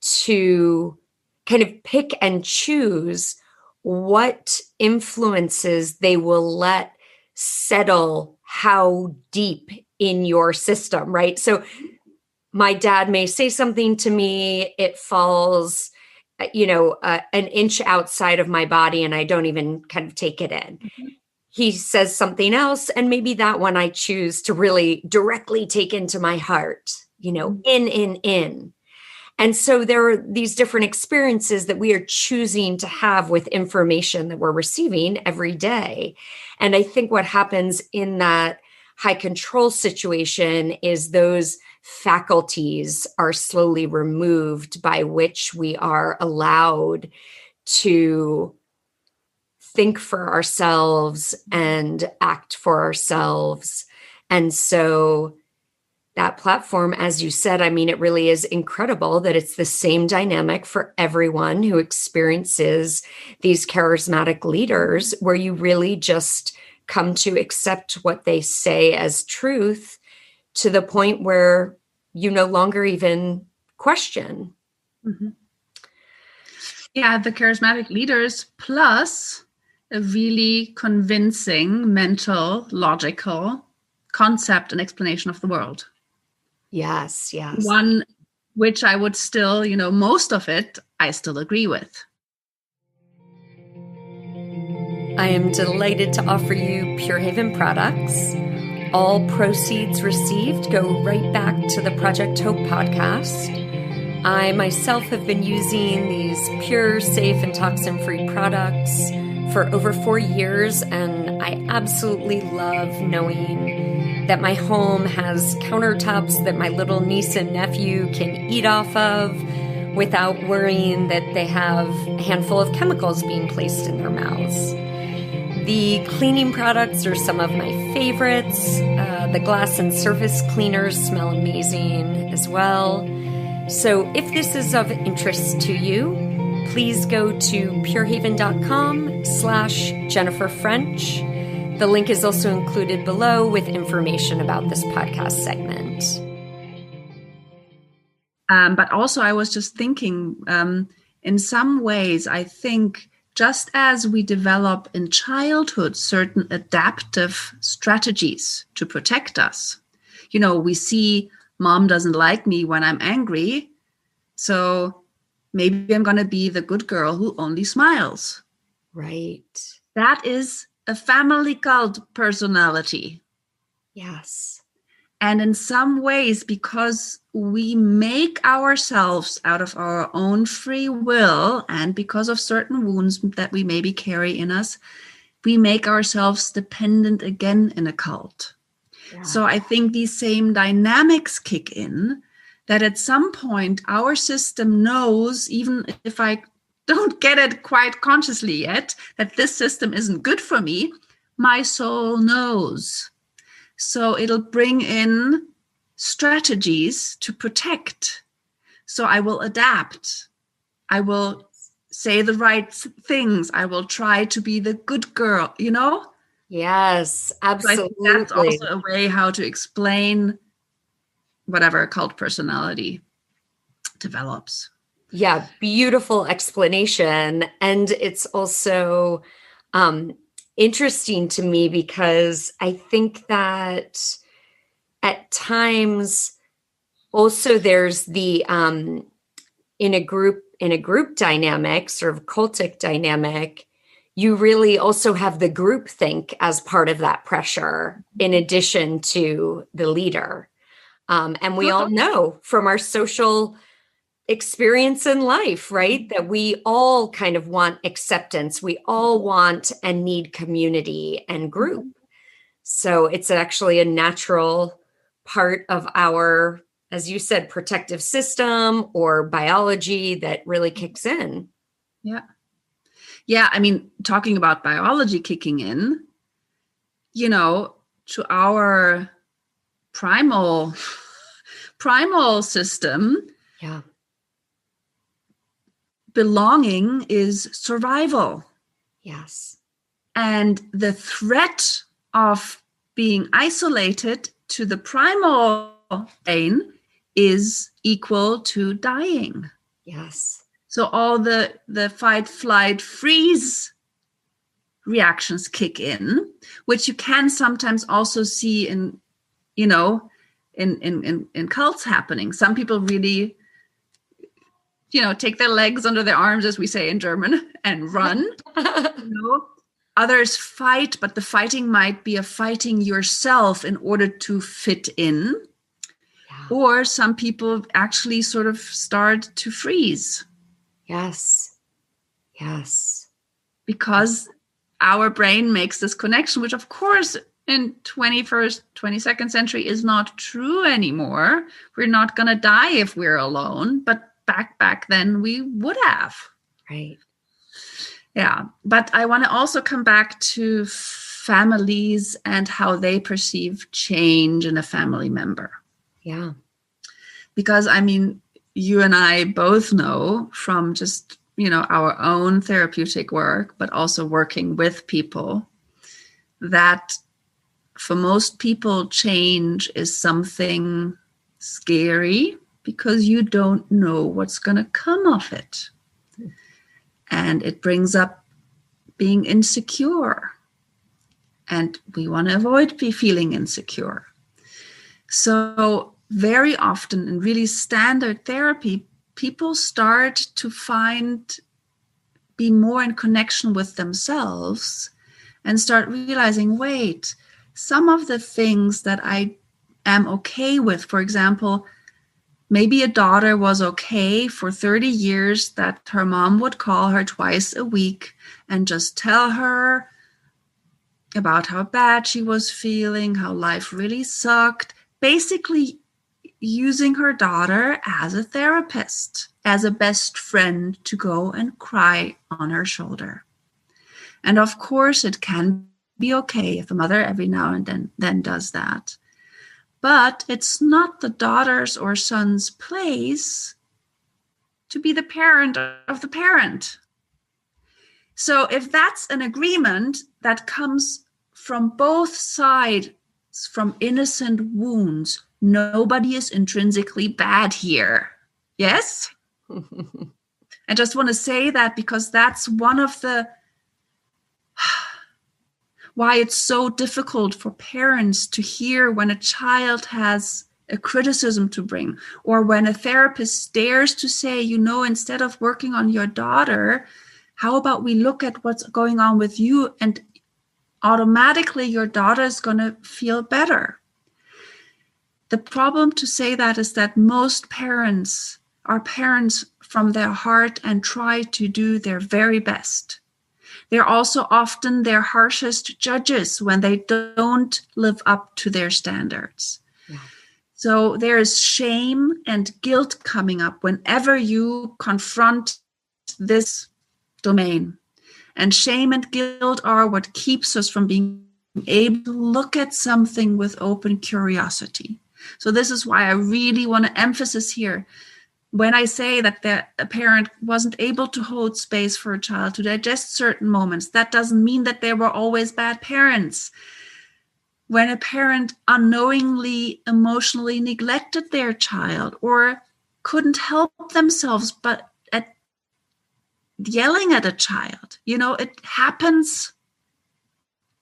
to kind of pick and choose what influences they will let settle how deep in your system, right? So my dad may say something to me, it falls, an inch outside of my body and I don't even kind of take it in. Mm-hmm. He says something else, and maybe that one I choose to really directly take into my heart, in. And so there are these different experiences that we are choosing to have with information that we're receiving every day. And I think what happens in that high control situation is those faculties are slowly removed by which we are allowed to think for ourselves and act for ourselves. And so that platform, as you said, I mean, it really is incredible that it's the same dynamic for everyone who experiences these charismatic leaders, where you really just come to accept what they say as truth to the point where you no longer even question. Mm-hmm. Yeah, the charismatic leaders plus a really convincing mental, logical concept and explanation of the world. Yes. One which I would still, most of it, I still agree with. I am delighted to offer you Pure Haven products. All proceeds received go right back to the Project Hope podcast. I myself have been using these pure, safe, and toxin-free products for over 4 years, and I absolutely love knowing that my home has countertops that my little niece and nephew can eat off of without worrying that they have a handful of chemicals being placed in their mouths. The cleaning products are some of my favorites. The glass and surface cleaners smell amazing as well. So if this is of interest to you, please go to purehaven.com/Jennifer French. The link is also included below with information about this podcast segment. But also I was just thinking, in some ways, I think just as we develop in childhood certain adaptive strategies to protect us, we see mom doesn't like me when I'm angry, so maybe I'm going to be the good girl who only smiles. Right. That is a family cult personality. Yes. And in some ways, because we make ourselves out of our own free will and because of certain wounds that we maybe carry in us, we make ourselves dependent again in a cult. Yeah. So I think these same dynamics kick in, that at some point our system knows, even if I don't get it quite consciously yet, that this system isn't good for me, my soul knows. So it'll bring in strategies to protect. So I will adapt. I will say the right things. I will try to be the good girl, Yes, absolutely. So I think that's also a way how to explain whatever cult personality develops. Yeah, beautiful explanation. And it's also interesting to me because I think that at times also there's the in a group dynamic, sort of cultic dynamic, you really also have the group think as part of that pressure in addition to the leader. And we all know from our social experience in life, right, that we all kind of want acceptance. We all want and need community and group. So it's actually a natural part of our, as you said, protective system or biology that really kicks in. Yeah. Yeah. I mean, talking about biology kicking in, to our primal system. Yeah. Belonging is survival. Yes. And the threat of being isolated to the primal brain is equal to dying. Yes. So all the fight, flight, freeze reactions kick in, which you can sometimes also see in, you know, in cults happening. Some people really, you know, take their legs under their arms, as we say in German, and run. You know, others fight, but the fighting might be a fighting yourself in order to fit in. Yeah. Or some people actually sort of start to freeze. Yes. Yes. Because our brain makes this connection, which of course in 21st, 22nd century is not true anymore. We're not going to die if we're alone, but back then we would have. Right. Yeah. But I want to also come back to families and how they perceive change in a family member. Yeah. Because I mean, you and I both know from just, you know, our own therapeutic work, but also working with people, that for most people, change is something scary because you don't know what's going to come of it. And it brings up being insecure. And we want to avoid feeling insecure. So very often in really standard therapy, people start to be more in connection with themselves and start realizing, wait, some of the things that I am okay with, for example, maybe a daughter was okay for 30 years that her mom would call her twice a week and just tell her about how bad she was feeling, how life really sucked, basically using her daughter as a therapist, as a best friend to go and cry on her shoulder. And of course, it can be okay if a mother every now and then does that. But it's not the daughter's or son's place to be the parent of the parent. So if that's an agreement that comes from both sides, from innocent wounds, nobody is intrinsically bad here. Yes? I just want to say that because that's one of the why it's so difficult for parents to hear when a child has a criticism to bring, or when a therapist dares to say, you know, instead of working on your daughter, how about we look at what's going on with you, and automatically your daughter is going to feel better. The problem to say that is that most parents are parents from their heart and try to do their very best. They're also often their harshest judges when they don't live up to their standards. Yeah. So there is shame and guilt coming up whenever you confront this domain. And shame and guilt are what keeps us from being able to look at something with open curiosity. So this is why I really want to emphasize here. When I say that a parent wasn't able to hold space for a child to digest certain moments, that doesn't mean that they were always bad parents. When a parent unknowingly emotionally neglected their child or couldn't help themselves but at yelling at a child, you know, it happens,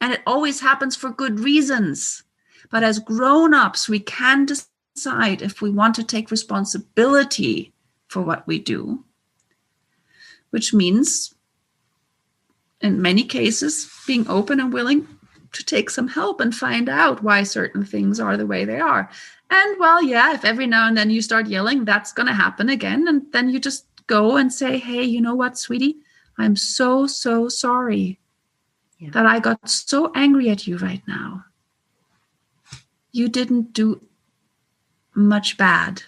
and it always happens for good reasons. But as grown-ups, we can decide if we want to take responsibility for what we do, which means in many cases being open and willing to take some help and find out why certain things are the way they are. And well, yeah, if every now and then you start yelling, that's going to happen again. And then you just go and say, hey, you know what, sweetie, I'm so sorry that I got so angry at you right now. You didn't do much bad.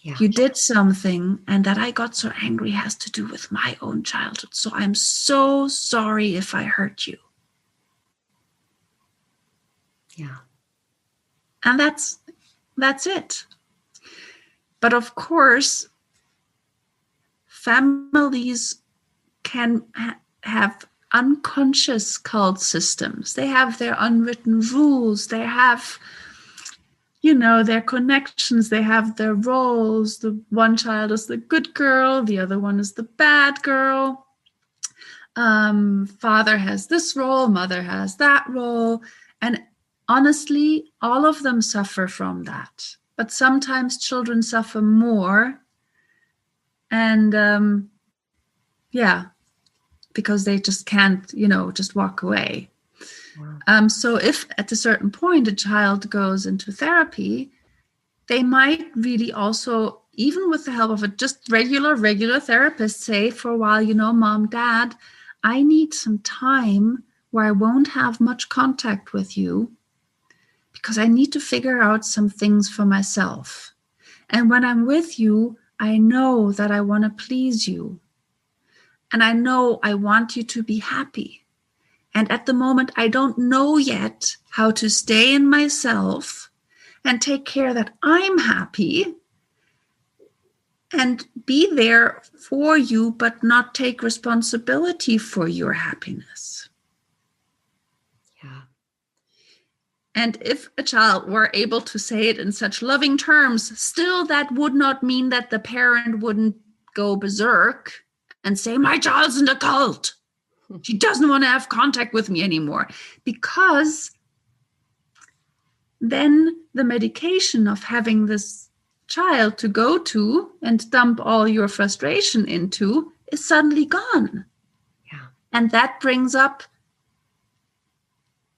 Yeah. You did something, and that I got so angry has to do with my own childhood. So I'm so sorry if I hurt you. Yeah. And that's it. But of course, families can have unconscious cult systems. They have their unwritten rules. They have, their connections, they have their roles. The one child is the good girl, the other one is the bad girl. Father has this role, mother has that role. And honestly, all of them suffer from that. But sometimes children suffer more. And because they just can't, just walk away. Wow. So if at a certain point a child goes into therapy, they might really also, even with the help of a just regular therapist, say for a while, Mom, Dad, I need some time where I won't have much contact with you because I need to figure out some things for myself. And when I'm with you, I know that I want to please you. And I know I want you to be happy. And at the moment, I don't know yet how to stay in myself and take care that I'm happy and be there for you, but not take responsibility for your happiness. Yeah. And if a child were able to say it in such loving terms, still that would not mean that the parent wouldn't go berserk and say, my child's in a cult. She doesn't want to have contact with me anymore. Because then the medication of having this child to go to and dump all your frustration into is suddenly gone. Yeah. And that brings up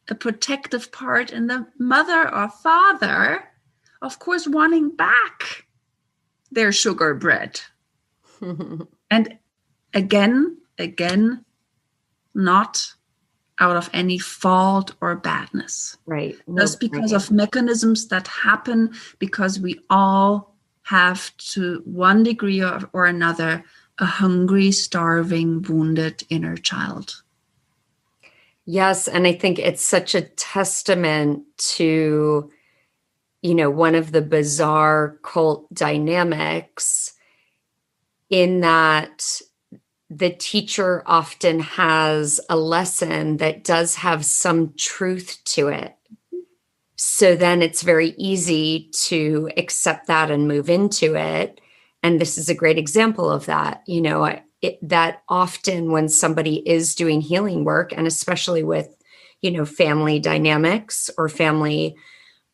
a protective part in the mother or father, of course, wanting back their sugar bread. And again, not out of any fault or badness. Right. Just because of mechanisms that happen because we all have, to one degree or another, a hungry, starving, wounded inner child. Yes. And I think it's such a testament to, one of the bizarre cult dynamics in that the teacher often has a lesson that does have some truth to it. So then it's very easy to accept that and move into it. And this is a great example of that. That often when somebody is doing healing work, and especially with, family dynamics or family,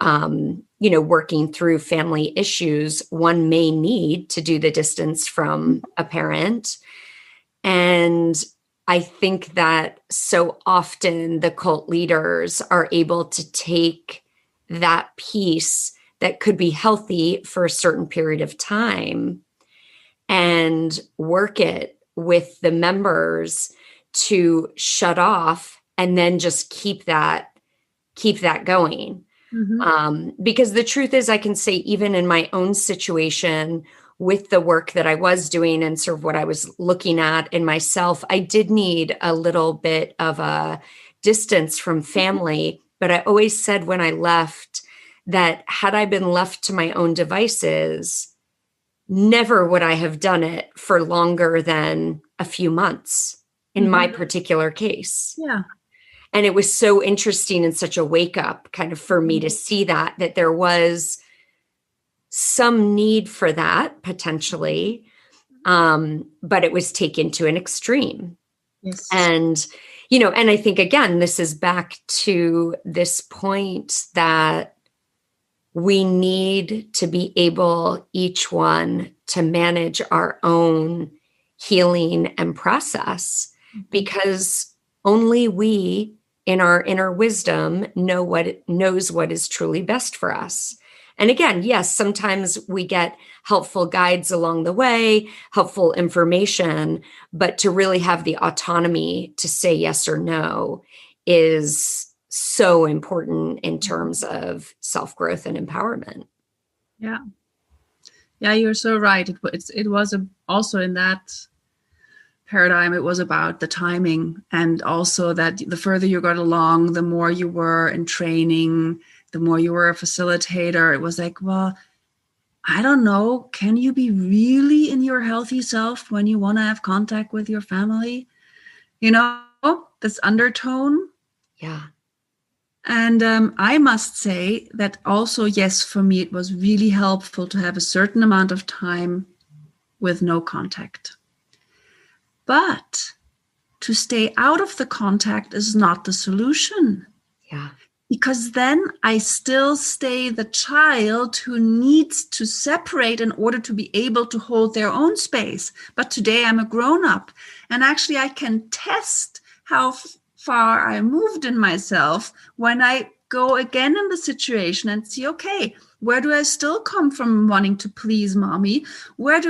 working through family issues, one may need to do the distance from a parent. And I think that so often the cult leaders are able to take that piece that could be healthy for a certain period of time and work it with the members to shut off and then just keep that going. Mm-hmm. Because the truth is, I can say even in my own situation with the work that I was doing and sort of what I was looking at in myself, I did need a little bit of a distance from family. But I always said when I left that had I been left to my own devices, never would I have done it for longer than a few months in my particular case. Yeah. And it was so interesting and such a wake up kind of for me to see that there was some need for that potentially, but it was taken to an extreme. Yes. And, and I think, again, this is back to this point that we need to be able, each one, to manage our own healing and process, because only we in our inner wisdom knows what is truly best for us. And again, yes, sometimes we get helpful guides along the way, helpful information, but to really have the autonomy to say yes or no is so important in terms of self-growth and empowerment. Yeah. Yeah, you're so right. It was also in that paradigm, it was about the timing, and also that the further you got along, the more you were in training, the more you were a facilitator. It was like, well, I don't know, can you be really in your healthy self when you want to have contact with your family? This undertone. Yeah. And I must say that also, yes, for me, it was really helpful to have a certain amount of time with no contact. But to stay out of the contact is not the solution. Yeah. Because then I still stay the child who needs to separate in order to be able to hold their own space. But today I'm a grown-up, and actually I can test how far I moved in myself when I go again in the situation and see, okay, where do I still come from wanting to please mommy? Where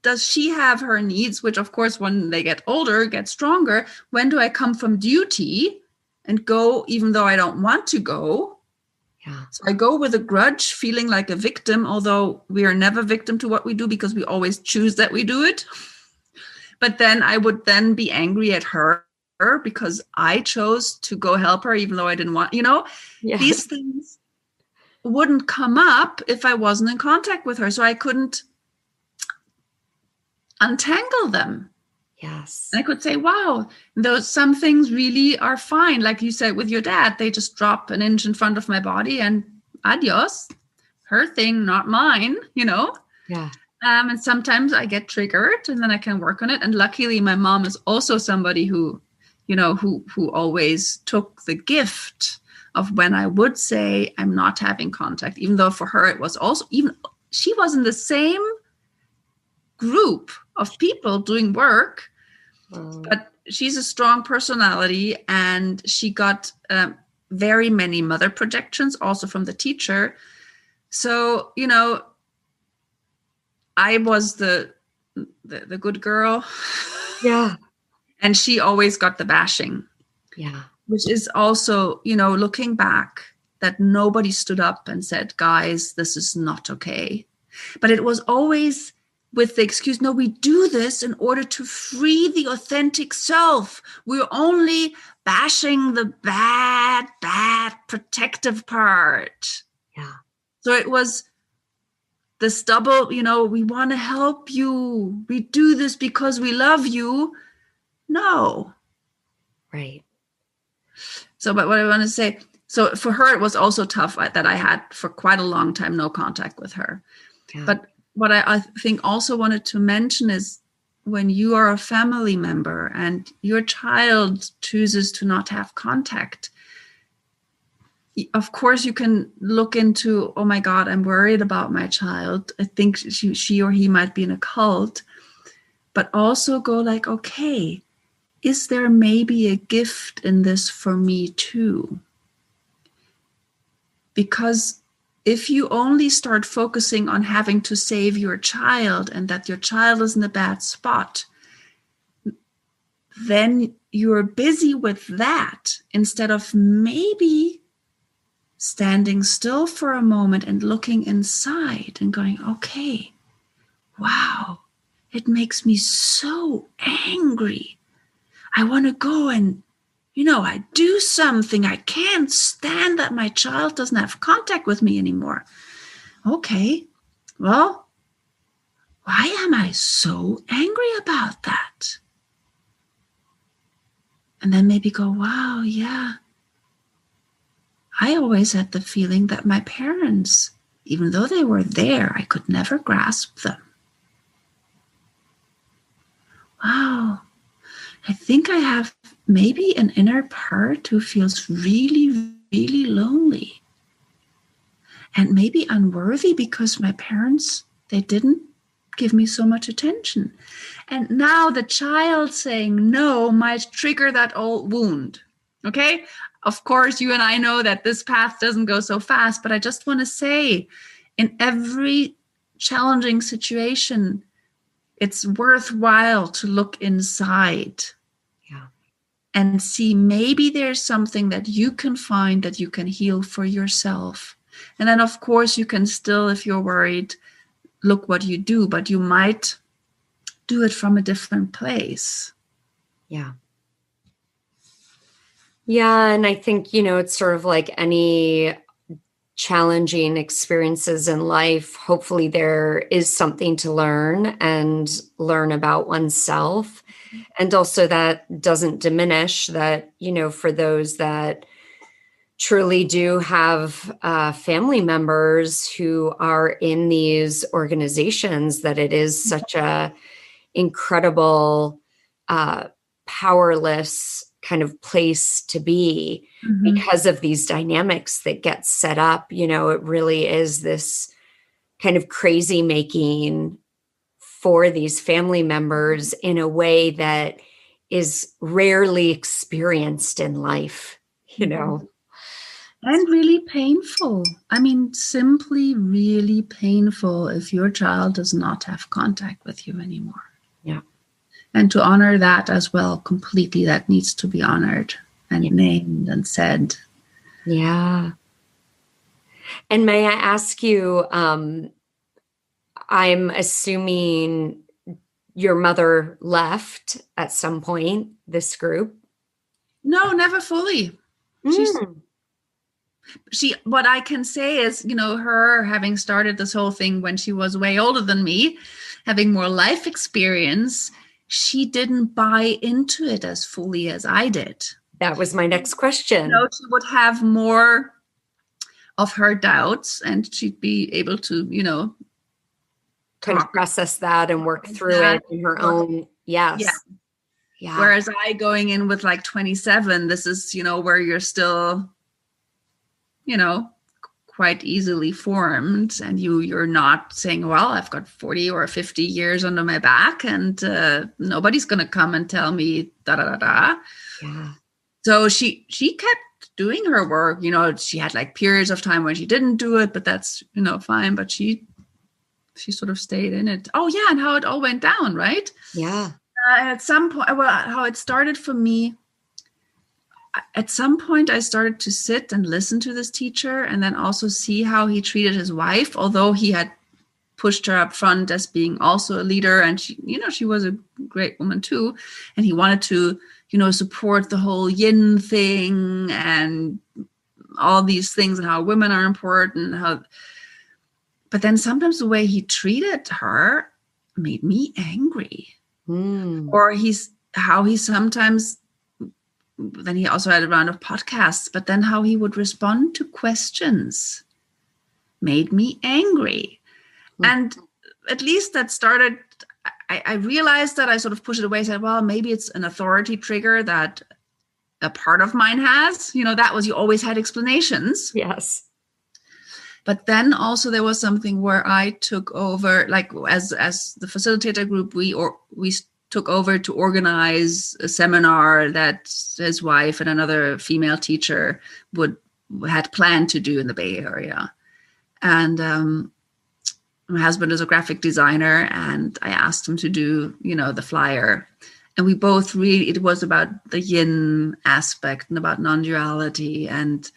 does she have her needs, which of course when they get older, get stronger? When do I come from duty and go even though I don't want to go? Yeah. So I go with a grudge, feeling like a victim, although we are never victim to what we do because we always choose that we do it. But then I would then be angry at her because I chose to go help her even though I didn't want, Yeah. These things wouldn't come up if I wasn't in contact with her. So I couldn't untangle them. Yes. And I could say, wow, some things really are fine. Like you said with your dad, they just drop an inch in front of my body and adios, her thing, not mine, Yeah. And sometimes I get triggered and then I can work on it. And luckily my mom is also somebody who always took the gift of when I would say I'm not having contact, even though for her it was also, even she was in the same group of people doing work, but she's a strong personality and she got very many mother projections also from the teacher. So, I was the good girl. Yeah. And she always got the bashing. Yeah. Which is also, looking back, that nobody stood up and said, guys, this is not okay. But it was always with the excuse, no, we do this in order to free the authentic self. We're only bashing the bad protective part. Yeah. So it was this double, we want to help you. We do this because we love you. No. Right. So, but what I want to say, so for her, it was also tough that I had for quite a long time no contact with her. Yeah. But what I think also wanted to mention is when you are a family member and your child chooses to not have contact, of course you can look into, oh my God, I'm worried about my child. I think she or he might be in a cult. But also go like, okay, is there maybe a gift in this for me too? Because if you only start focusing on having to save your child and that your child is in a bad spot, then you're busy with that instead of maybe standing still for a moment and looking inside and going, okay, wow, it makes me so angry. I want to go and, I do something. I can't stand that my child doesn't have contact with me anymore. Okay, well, why am I so angry about that? And then maybe go, wow, yeah. I always had the feeling that my parents, even though they were there, I could never grasp them. Wow. I think I have maybe an inner part who feels really, really lonely and maybe unworthy because my parents, they didn't give me so much attention. And now the child saying no might trigger that old wound. Okay? Of course, you and I know that this path doesn't go so fast, but I just want to say in every challenging situation, it's worthwhile to look inside. And see, maybe there's something that you can find that you can heal for yourself. And then, of course, you can still, if you're worried, look what you do, but you might do it from a different place. Yeah. Yeah. And I think, it's sort of like any challenging experiences in life. Hopefully there is something to learn and learn about oneself. And also that doesn't diminish that, for those that truly do have family members who are in these organizations, that it is such a incredible, powerless kind of place to be because of these dynamics that get set up. It really is this kind of crazy making for these family members in a way that is rarely experienced in life. And really painful. I mean, simply really painful if your child does not have contact with you anymore. Yeah. And to honor that as well, completely, that needs to be honored and named and said. Yeah. And may I ask you, I'm assuming your mother left at some point, this group? No, never fully. What I can say is, her having started this whole thing when she was way older than me, having more life experience, she didn't buy into it as fully as I did. That was my next question. She would have more of her doubts, and she'd be able to, kind of process that and work through it in her own. Yes. Yeah. Whereas I going in with like 27, this is, where you're still, quite easily formed, and you're not saying, well, I've got 40 or 50 years under my back, and nobody's going to come and tell me da da da da. Yeah. So she kept doing her work. She had like periods of time when she didn't do it, but that's fine. But she sort of stayed in it. Oh yeah, and how it all went down, right? Yeah. At some point, how it started for me. At some point, I started to sit and listen to this teacher, and then also see how he treated his wife, although he had pushed her up front as being also a leader, and she was a great woman too, and he wanted to support the whole yin thing and all these things, and how women are important, but then sometimes the way he treated her made me angry. Or how he sometimes, then he also had a round of podcasts, but then how he would respond to questions made me angry. And at least that started, I realized that I sort of pushed it away, said, well, maybe it's an authority trigger that a part of mine has. That was, you always had explanations. Yes. But then also there was something where I took over, like as the facilitator group, we took over to organize a seminar that his wife and another female teacher had planned to do in the Bay Area. And my husband is a graphic designer, and I asked him to do, the flyer. And we both it was about the yin aspect and about non-duality. And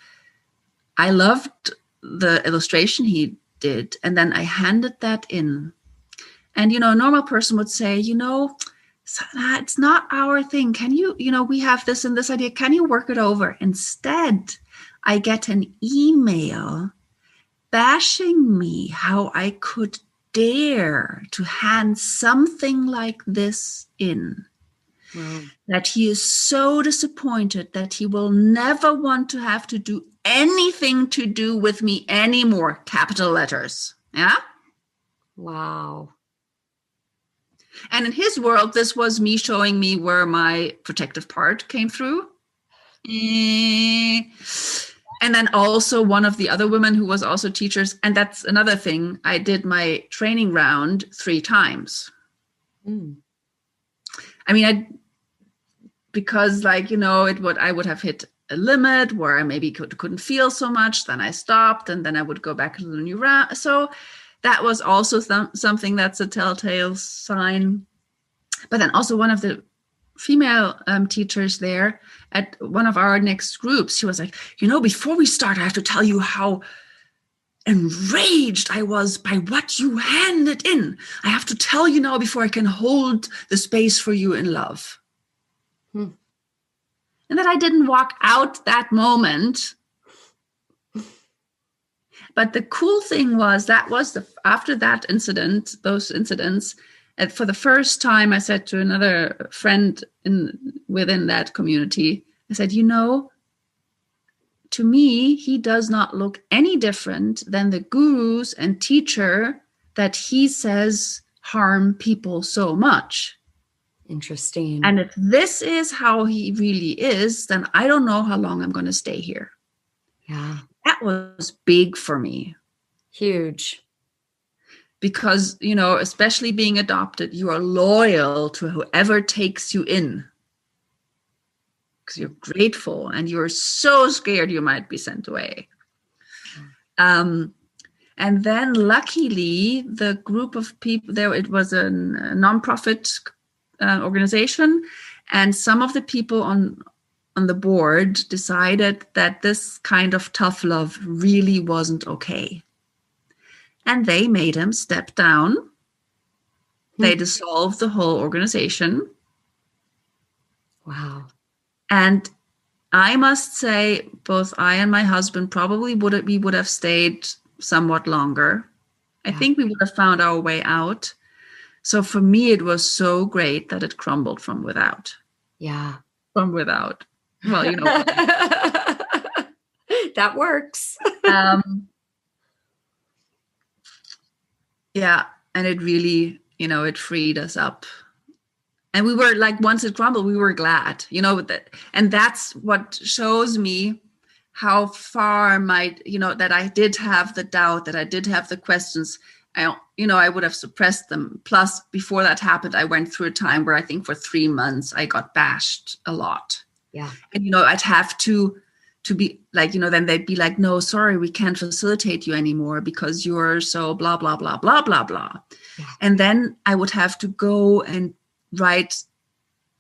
I loved the illustration he did. And then I handed that in. And, a normal person would say, it's not our thing. Can you, we have this and this idea. Can you work it over? Instead, I get an email bashing me how I could dare to hand something like this in. Wow. That he is so disappointed that he will never want to have to do anything to do with me anymore. Capital letters. Yeah. Wow. And in his world, this was me showing me where my protective part came through. And then also one of the other women who was also teachers. And that's another thing. I did my training round 3 times. I mean, because like, I would have hit a limit where I maybe couldn't feel so much. Then I stopped, and then I would go back to the new round. So that was also something that's a telltale sign. But then also one of the female teachers there at one of our next groups, she was like, before we start, I have to tell you how enraged I was by what you handed in. I have to tell you now before I can hold the space for you in love. And that I didn't walk out that moment. But the cool thing was after that incident, those incidents, and for the first time, I said to another friend within that community, I said, to me, he does not look any different than the gurus and teacher that he says harm people so much. Interesting. And if this is how he really is, then I don't know how long I'm going to stay here. Yeah. That was big for me. Huge. Because, especially being adopted, you are loyal to whoever takes you in. Because you're grateful and you're so scared you might be sent away. And then luckily, the group of people there, it was a nonprofit organization. And some of the people on the board decided that this kind of tough love really wasn't okay. And they made him step down. They dissolved the whole organization. Wow. And I must say, both I and my husband probably would have stayed somewhat longer. I think we would have found our way out. So for me, it was so great that it crumbled from without. Yeah. From without. Well, that works. Yeah. And it really, it freed us up. And we were like, once it crumbled, we were glad, and that's what shows me how far that I did have the doubt, that I did have the questions. I would have suppressed them. Plus, before that happened, I went through a time where I think for 3 months I got bashed a lot. Yeah. And, I'd have to be like, then they'd be like, no, sorry, we can't facilitate you anymore because you're so blah, blah, blah, blah, blah, blah. Yeah. And then I would have to go and write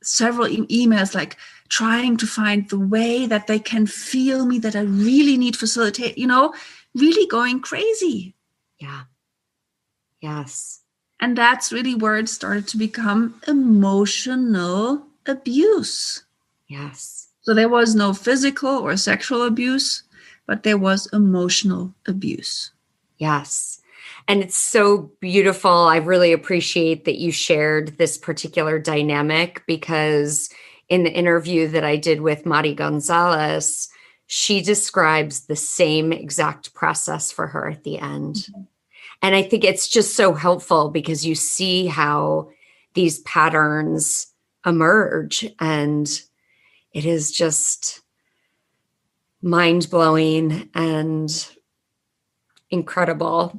several emails, like trying to find the way that they can feel me, that I really need facilitate, really going crazy. Yeah. Yes. And that's really where it started to become emotional abuse. Yes. So there was no physical or sexual abuse, but there was emotional abuse. Yes. And it's so beautiful. I really appreciate that you shared this particular dynamic, because in the interview that I did with Mari Gonzalez, she describes the same exact process for her at the end. Mm-hmm. And I think it's just so helpful because you see how these patterns emerge, and it is just mind-blowing and incredible.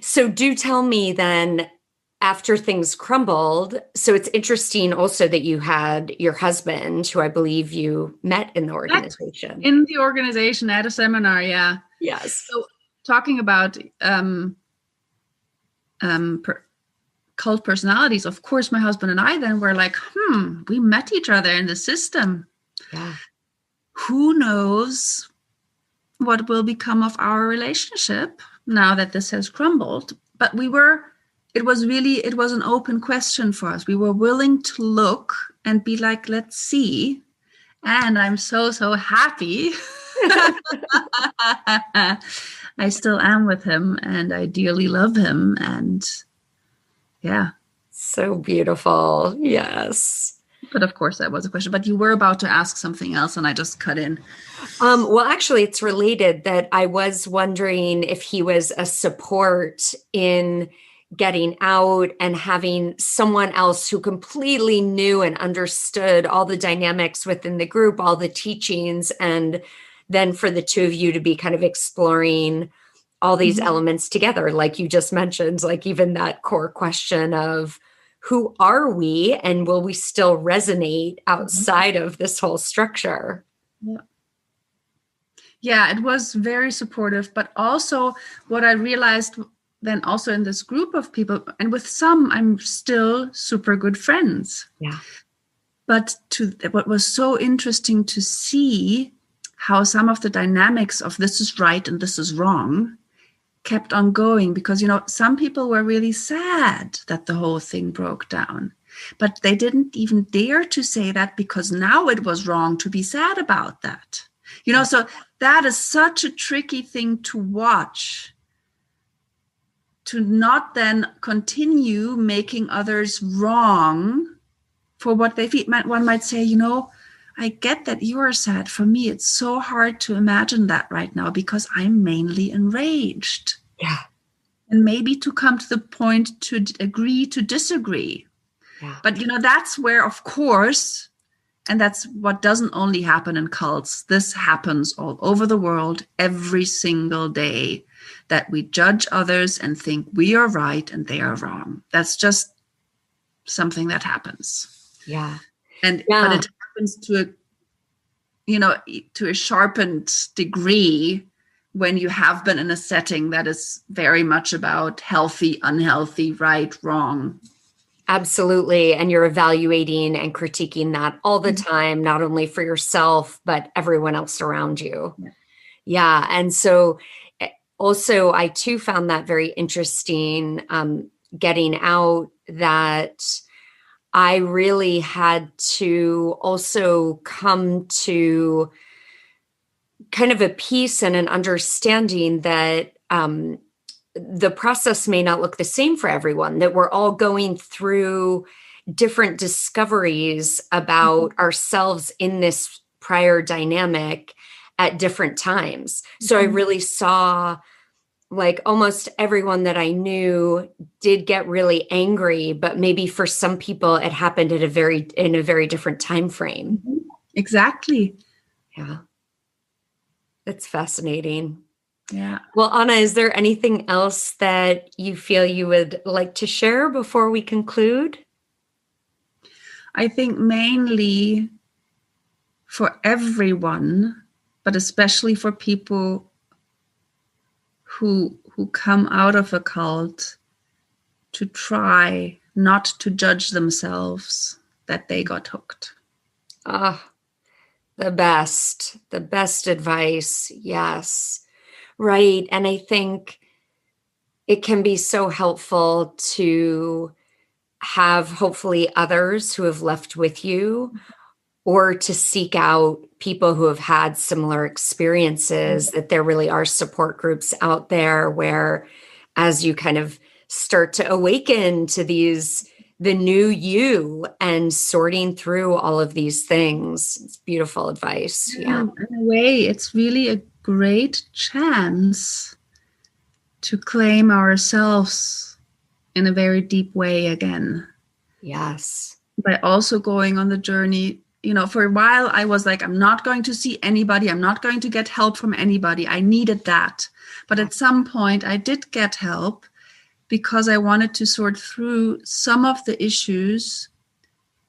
So do tell me then, after things crumbled, so it's interesting also that you had your husband, who I believe you met in the organization. In the organization at a seminar, yeah. Yes. So talking about cult personalities, of course, my husband and I then were like, we met each other in the system. Yeah. Who knows what will become of our relationship now that this has crumbled? But it was an open question for us. We were willing to look and be like, let's see. And I'm so, so happy. I still am with him and I dearly love him. And yeah. So beautiful. Yes. But of course that was a question, but you were about to ask something else and I just cut in. Well, actually it's related, that I was wondering if he was a support in getting out and having someone else who completely knew and understood all the dynamics within the group, all the teachings, and then for the two of you to be kind of exploring all these elements together, like you just mentioned, like even that core question of who are we and will we still resonate outside of this whole structure? Yeah. Yeah, it was very supportive, but also what I realized then also in this group of people, and with some, I'm still super good friends. Yeah. But what was so interesting to see how some of the dynamics of this is right and this is wrong kept on going, because, some people were really sad that the whole thing broke down, but they didn't even dare to say that because now it was wrong to be sad about that. So that is such a tricky thing to watch, to not then continue making others wrong for what they feel. One might say, I get that you are sad. For me, it's so hard to imagine that right now because I'm mainly enraged. Yeah. And maybe to come to the point to agree to disagree. Yeah. But, that's where, of course, and that's what doesn't only happen in cults. This happens all over the world every single day, that we judge others and think we are right and they are wrong. That's just something that happens. Yeah. But it happens to a sharpened degree when you have been in a setting that is very much about healthy, unhealthy, right, wrong. Absolutely. And you're evaluating and critiquing that all the time, not only for yourself, but everyone else around you. Yeah. And so also, I too found that very interesting, getting out, that I really had to also come to kind of a peace and an understanding that the process may not look the same for everyone, that we're all going through different discoveries about ourselves in this prior dynamic at different times. So I really saw, like, almost everyone that I knew did get really angry, but maybe for some people it happened in a very different time frame. Exactly. Yeah. That's fascinating. Yeah. Well, Anna, is there anything else that you feel you would like to share before we conclude? I think mainly for everyone, but especially for people who come out of a cult, to try not to judge themselves that they got hooked. Ah, the best advice. Yes. Right. And I think it can be so helpful to have hopefully others who have left with you, or to seek out people who have had similar experiences, that there really are support groups out there where, as you kind of start to awaken to the new you and sorting through all of these things. It's beautiful advice. Yeah. In a way, it's really a great chance to claim ourselves in a very deep way again. Yes. By also going on the journey, for a while I was like, I'm not going to see anybody. I'm not going to get help from anybody. I needed that. But at some point I did get help because I wanted to sort through some of the issues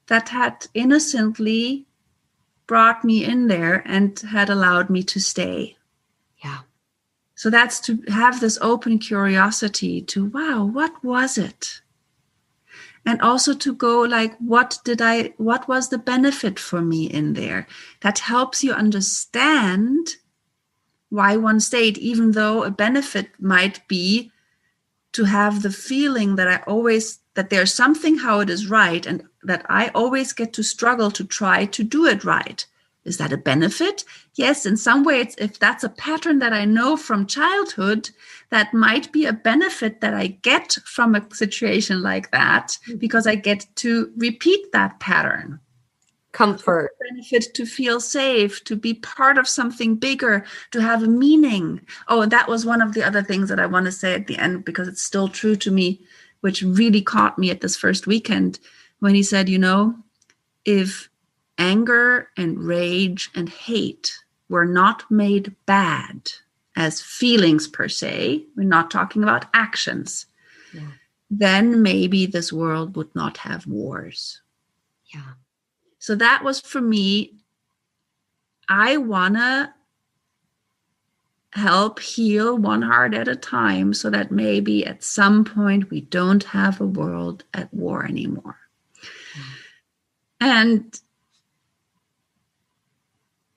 that had innocently brought me in there and had allowed me to stay. Yeah. So that's to have this open curiosity to, wow, what was it? And also to go like, what was the benefit for me in there? That helps you understand why one stayed, even though a benefit might be to have the feeling that that there's something how it is right, and that I always get to struggle to try to do it right. Is that a benefit? Yes, in some ways, if that's a pattern that I know from childhood, that might be a benefit that I get from a situation like that, because I get to repeat that pattern. Comfort. Benefit to feel safe, to be part of something bigger, to have a meaning. Oh, and that was one of the other things that I want to say at the end, because it's still true to me, which really caught me at this first weekend, when he said, if anger and rage and hate were not made bad as feelings per se, we're not talking about actions, then maybe this world would not have wars. Yeah. So that was for me. I want to help heal one heart at a time, so that maybe at some point we don't have a world at war anymore. And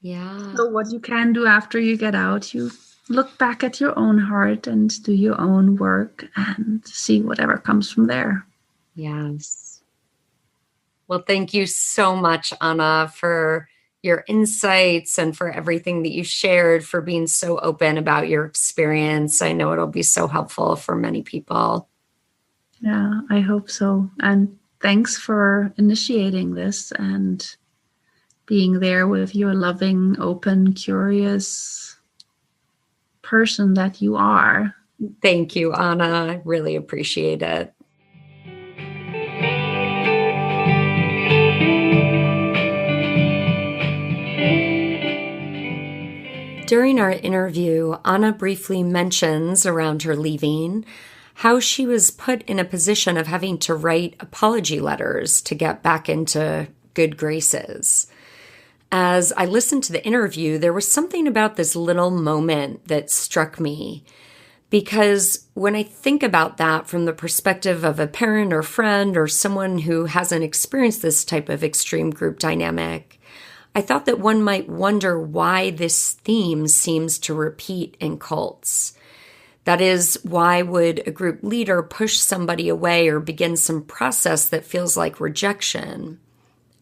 so what you can do after you get out, you look back at your own heart and do your own work and see whatever comes from there. Yes. Well, thank you so much, Anna, for your insights and for everything that you shared, for being so open about your experience. I know it'll be so helpful for many people. Yeah, I hope so. And thanks for initiating this and being there with your loving, open, curious person that you are. Thank you, Anna. I really appreciate it. During our interview, Anna briefly mentions around her leaving how she was put in a position of having to write apology letters to get back into good graces. As I listened to the interview, there was something about this little moment that struck me. Because when I think about that from the perspective of a parent or friend or someone who hasn't experienced this type of extreme group dynamic, I thought that one might wonder why this theme seems to repeat in cults. That is, why would a group leader push somebody away or begin some process that feels like rejection?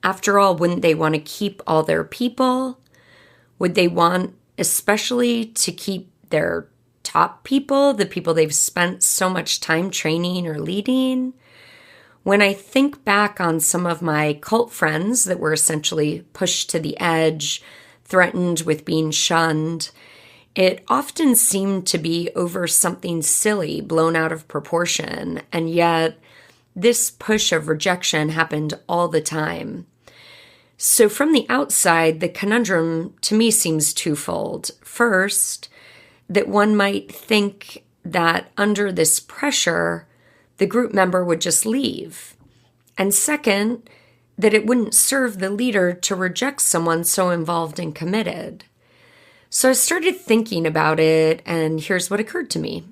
After all, wouldn't they want to keep all their people? Would they want especially to keep their top people, the people they've spent so much time training or leading? When I think back on some of my cult friends that were essentially pushed to the edge, threatened with being shunned, it often seemed to be over something silly, blown out of proportion, and yet this push of rejection happened all the time. So from the outside, the conundrum to me seems twofold. First, that one might think that under this pressure, the group member would just leave. And second, that it wouldn't serve the leader to reject someone so involved and committed. So I started thinking about it, and here's what occurred to me.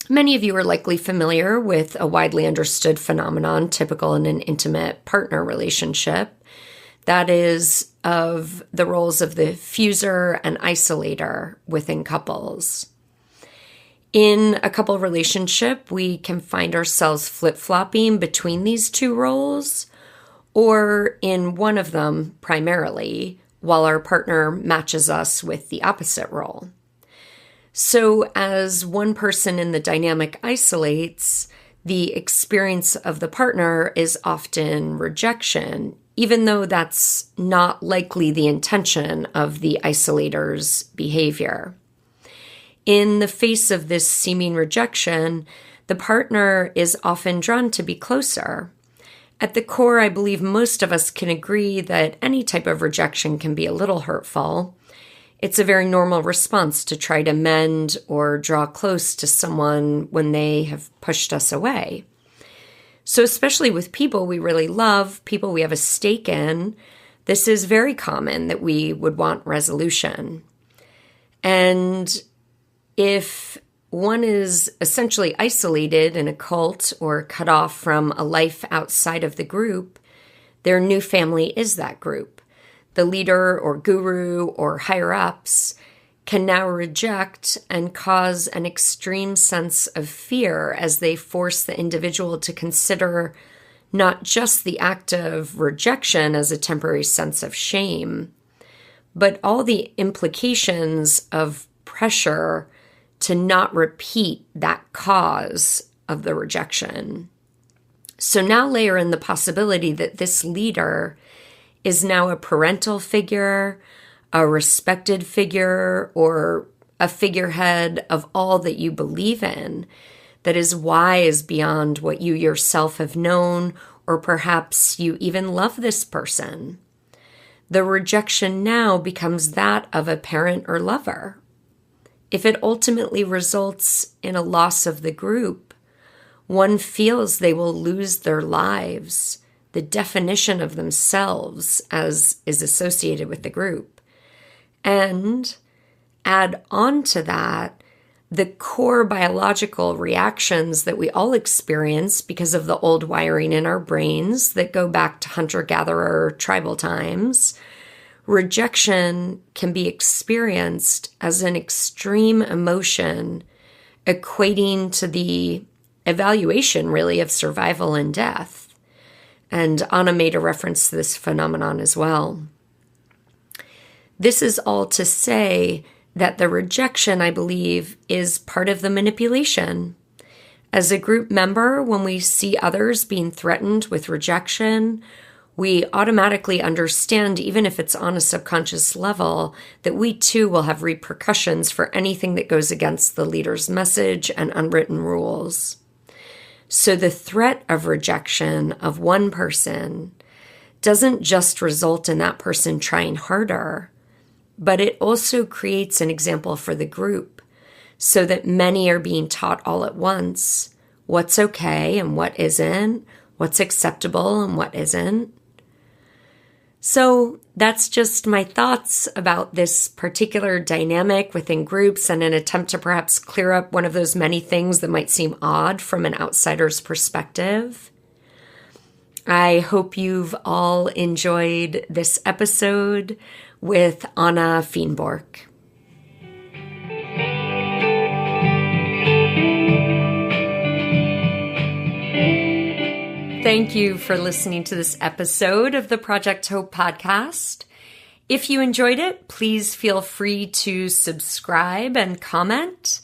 Many of you are likely familiar with a widely understood phenomenon typical in an intimate partner relationship. That is of the roles of the fuser and isolator within couples. In a couple relationship, we can find ourselves flip-flopping between these two roles, or in one of them primarily, while our partner matches us with the opposite role. So as one person in the dynamic isolates, the experience of the partner is often rejection, even though that's not likely the intention of the isolator's behavior. In the face of this seeming rejection, the partner is often drawn to be closer. At the core, I believe most of us can agree that any type of rejection can be a little hurtful. It's a very normal response to try to mend or draw close to someone when they have pushed us away. So especially with people we really love, people we have a stake in, this is very common that we would want resolution. And if one is essentially isolated in a cult or cut off from a life outside of the group, their new family is that group. The leader or guru or higher-ups can now reject and cause an extreme sense of fear as they force the individual to consider not just the act of rejection as a temporary sense of shame, but all the implications of pressure to not repeat that cause of the rejection. So now layer in the possibility that this leader is now a parental figure, a respected figure, or a figurehead of all that you believe in, that is wise beyond what you yourself have known, or perhaps you even love this person. The rejection now becomes that of a parent or lover. If it ultimately results in a loss of the group, one feels they will lose their lives, the definition of themselves as is associated with the group. And add on to that the core biological reactions that we all experience because of the old wiring in our brains that go back to hunter-gatherer tribal times. Rejection can be experienced as an extreme emotion, equating to the evaluation, really, of survival and death. And Anna made a reference to this phenomenon as well. This is all to say that the rejection, I believe, is part of the manipulation. As a group member, when we see others being threatened with rejection, we automatically understand, even if it's on a subconscious level, that we too will have repercussions for anything that goes against the leader's message and unwritten rules. So the threat of rejection of one person doesn't just result in that person trying harder, but it also creates an example for the group so that many are being taught all at once what's okay and what isn't, what's acceptable and what isn't. So that's just my thoughts about this particular dynamic within groups and an attempt to perhaps clear up one of those many things that might seem odd from an outsider's perspective. I hope you've all enjoyed this episode with Anna Fienbork. Thank you for listening to this episode of the Project Hope podcast. If you enjoyed it, please feel free to subscribe and comment.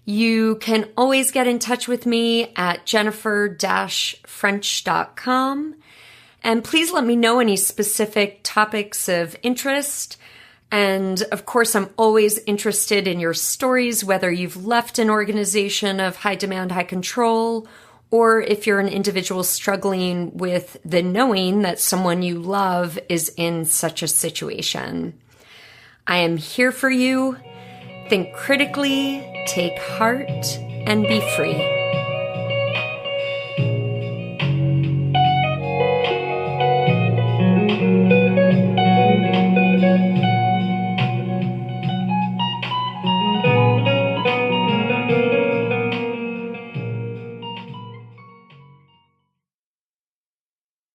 You can always get in touch with me at jennifer-french.com. And please let me know any specific topics of interest. And of course, I'm always interested in your stories, whether you've left an organization of high demand, high control, or if you're an individual struggling with the knowing that someone you love is in such a situation. I am here for you. Think critically, take heart, and be free.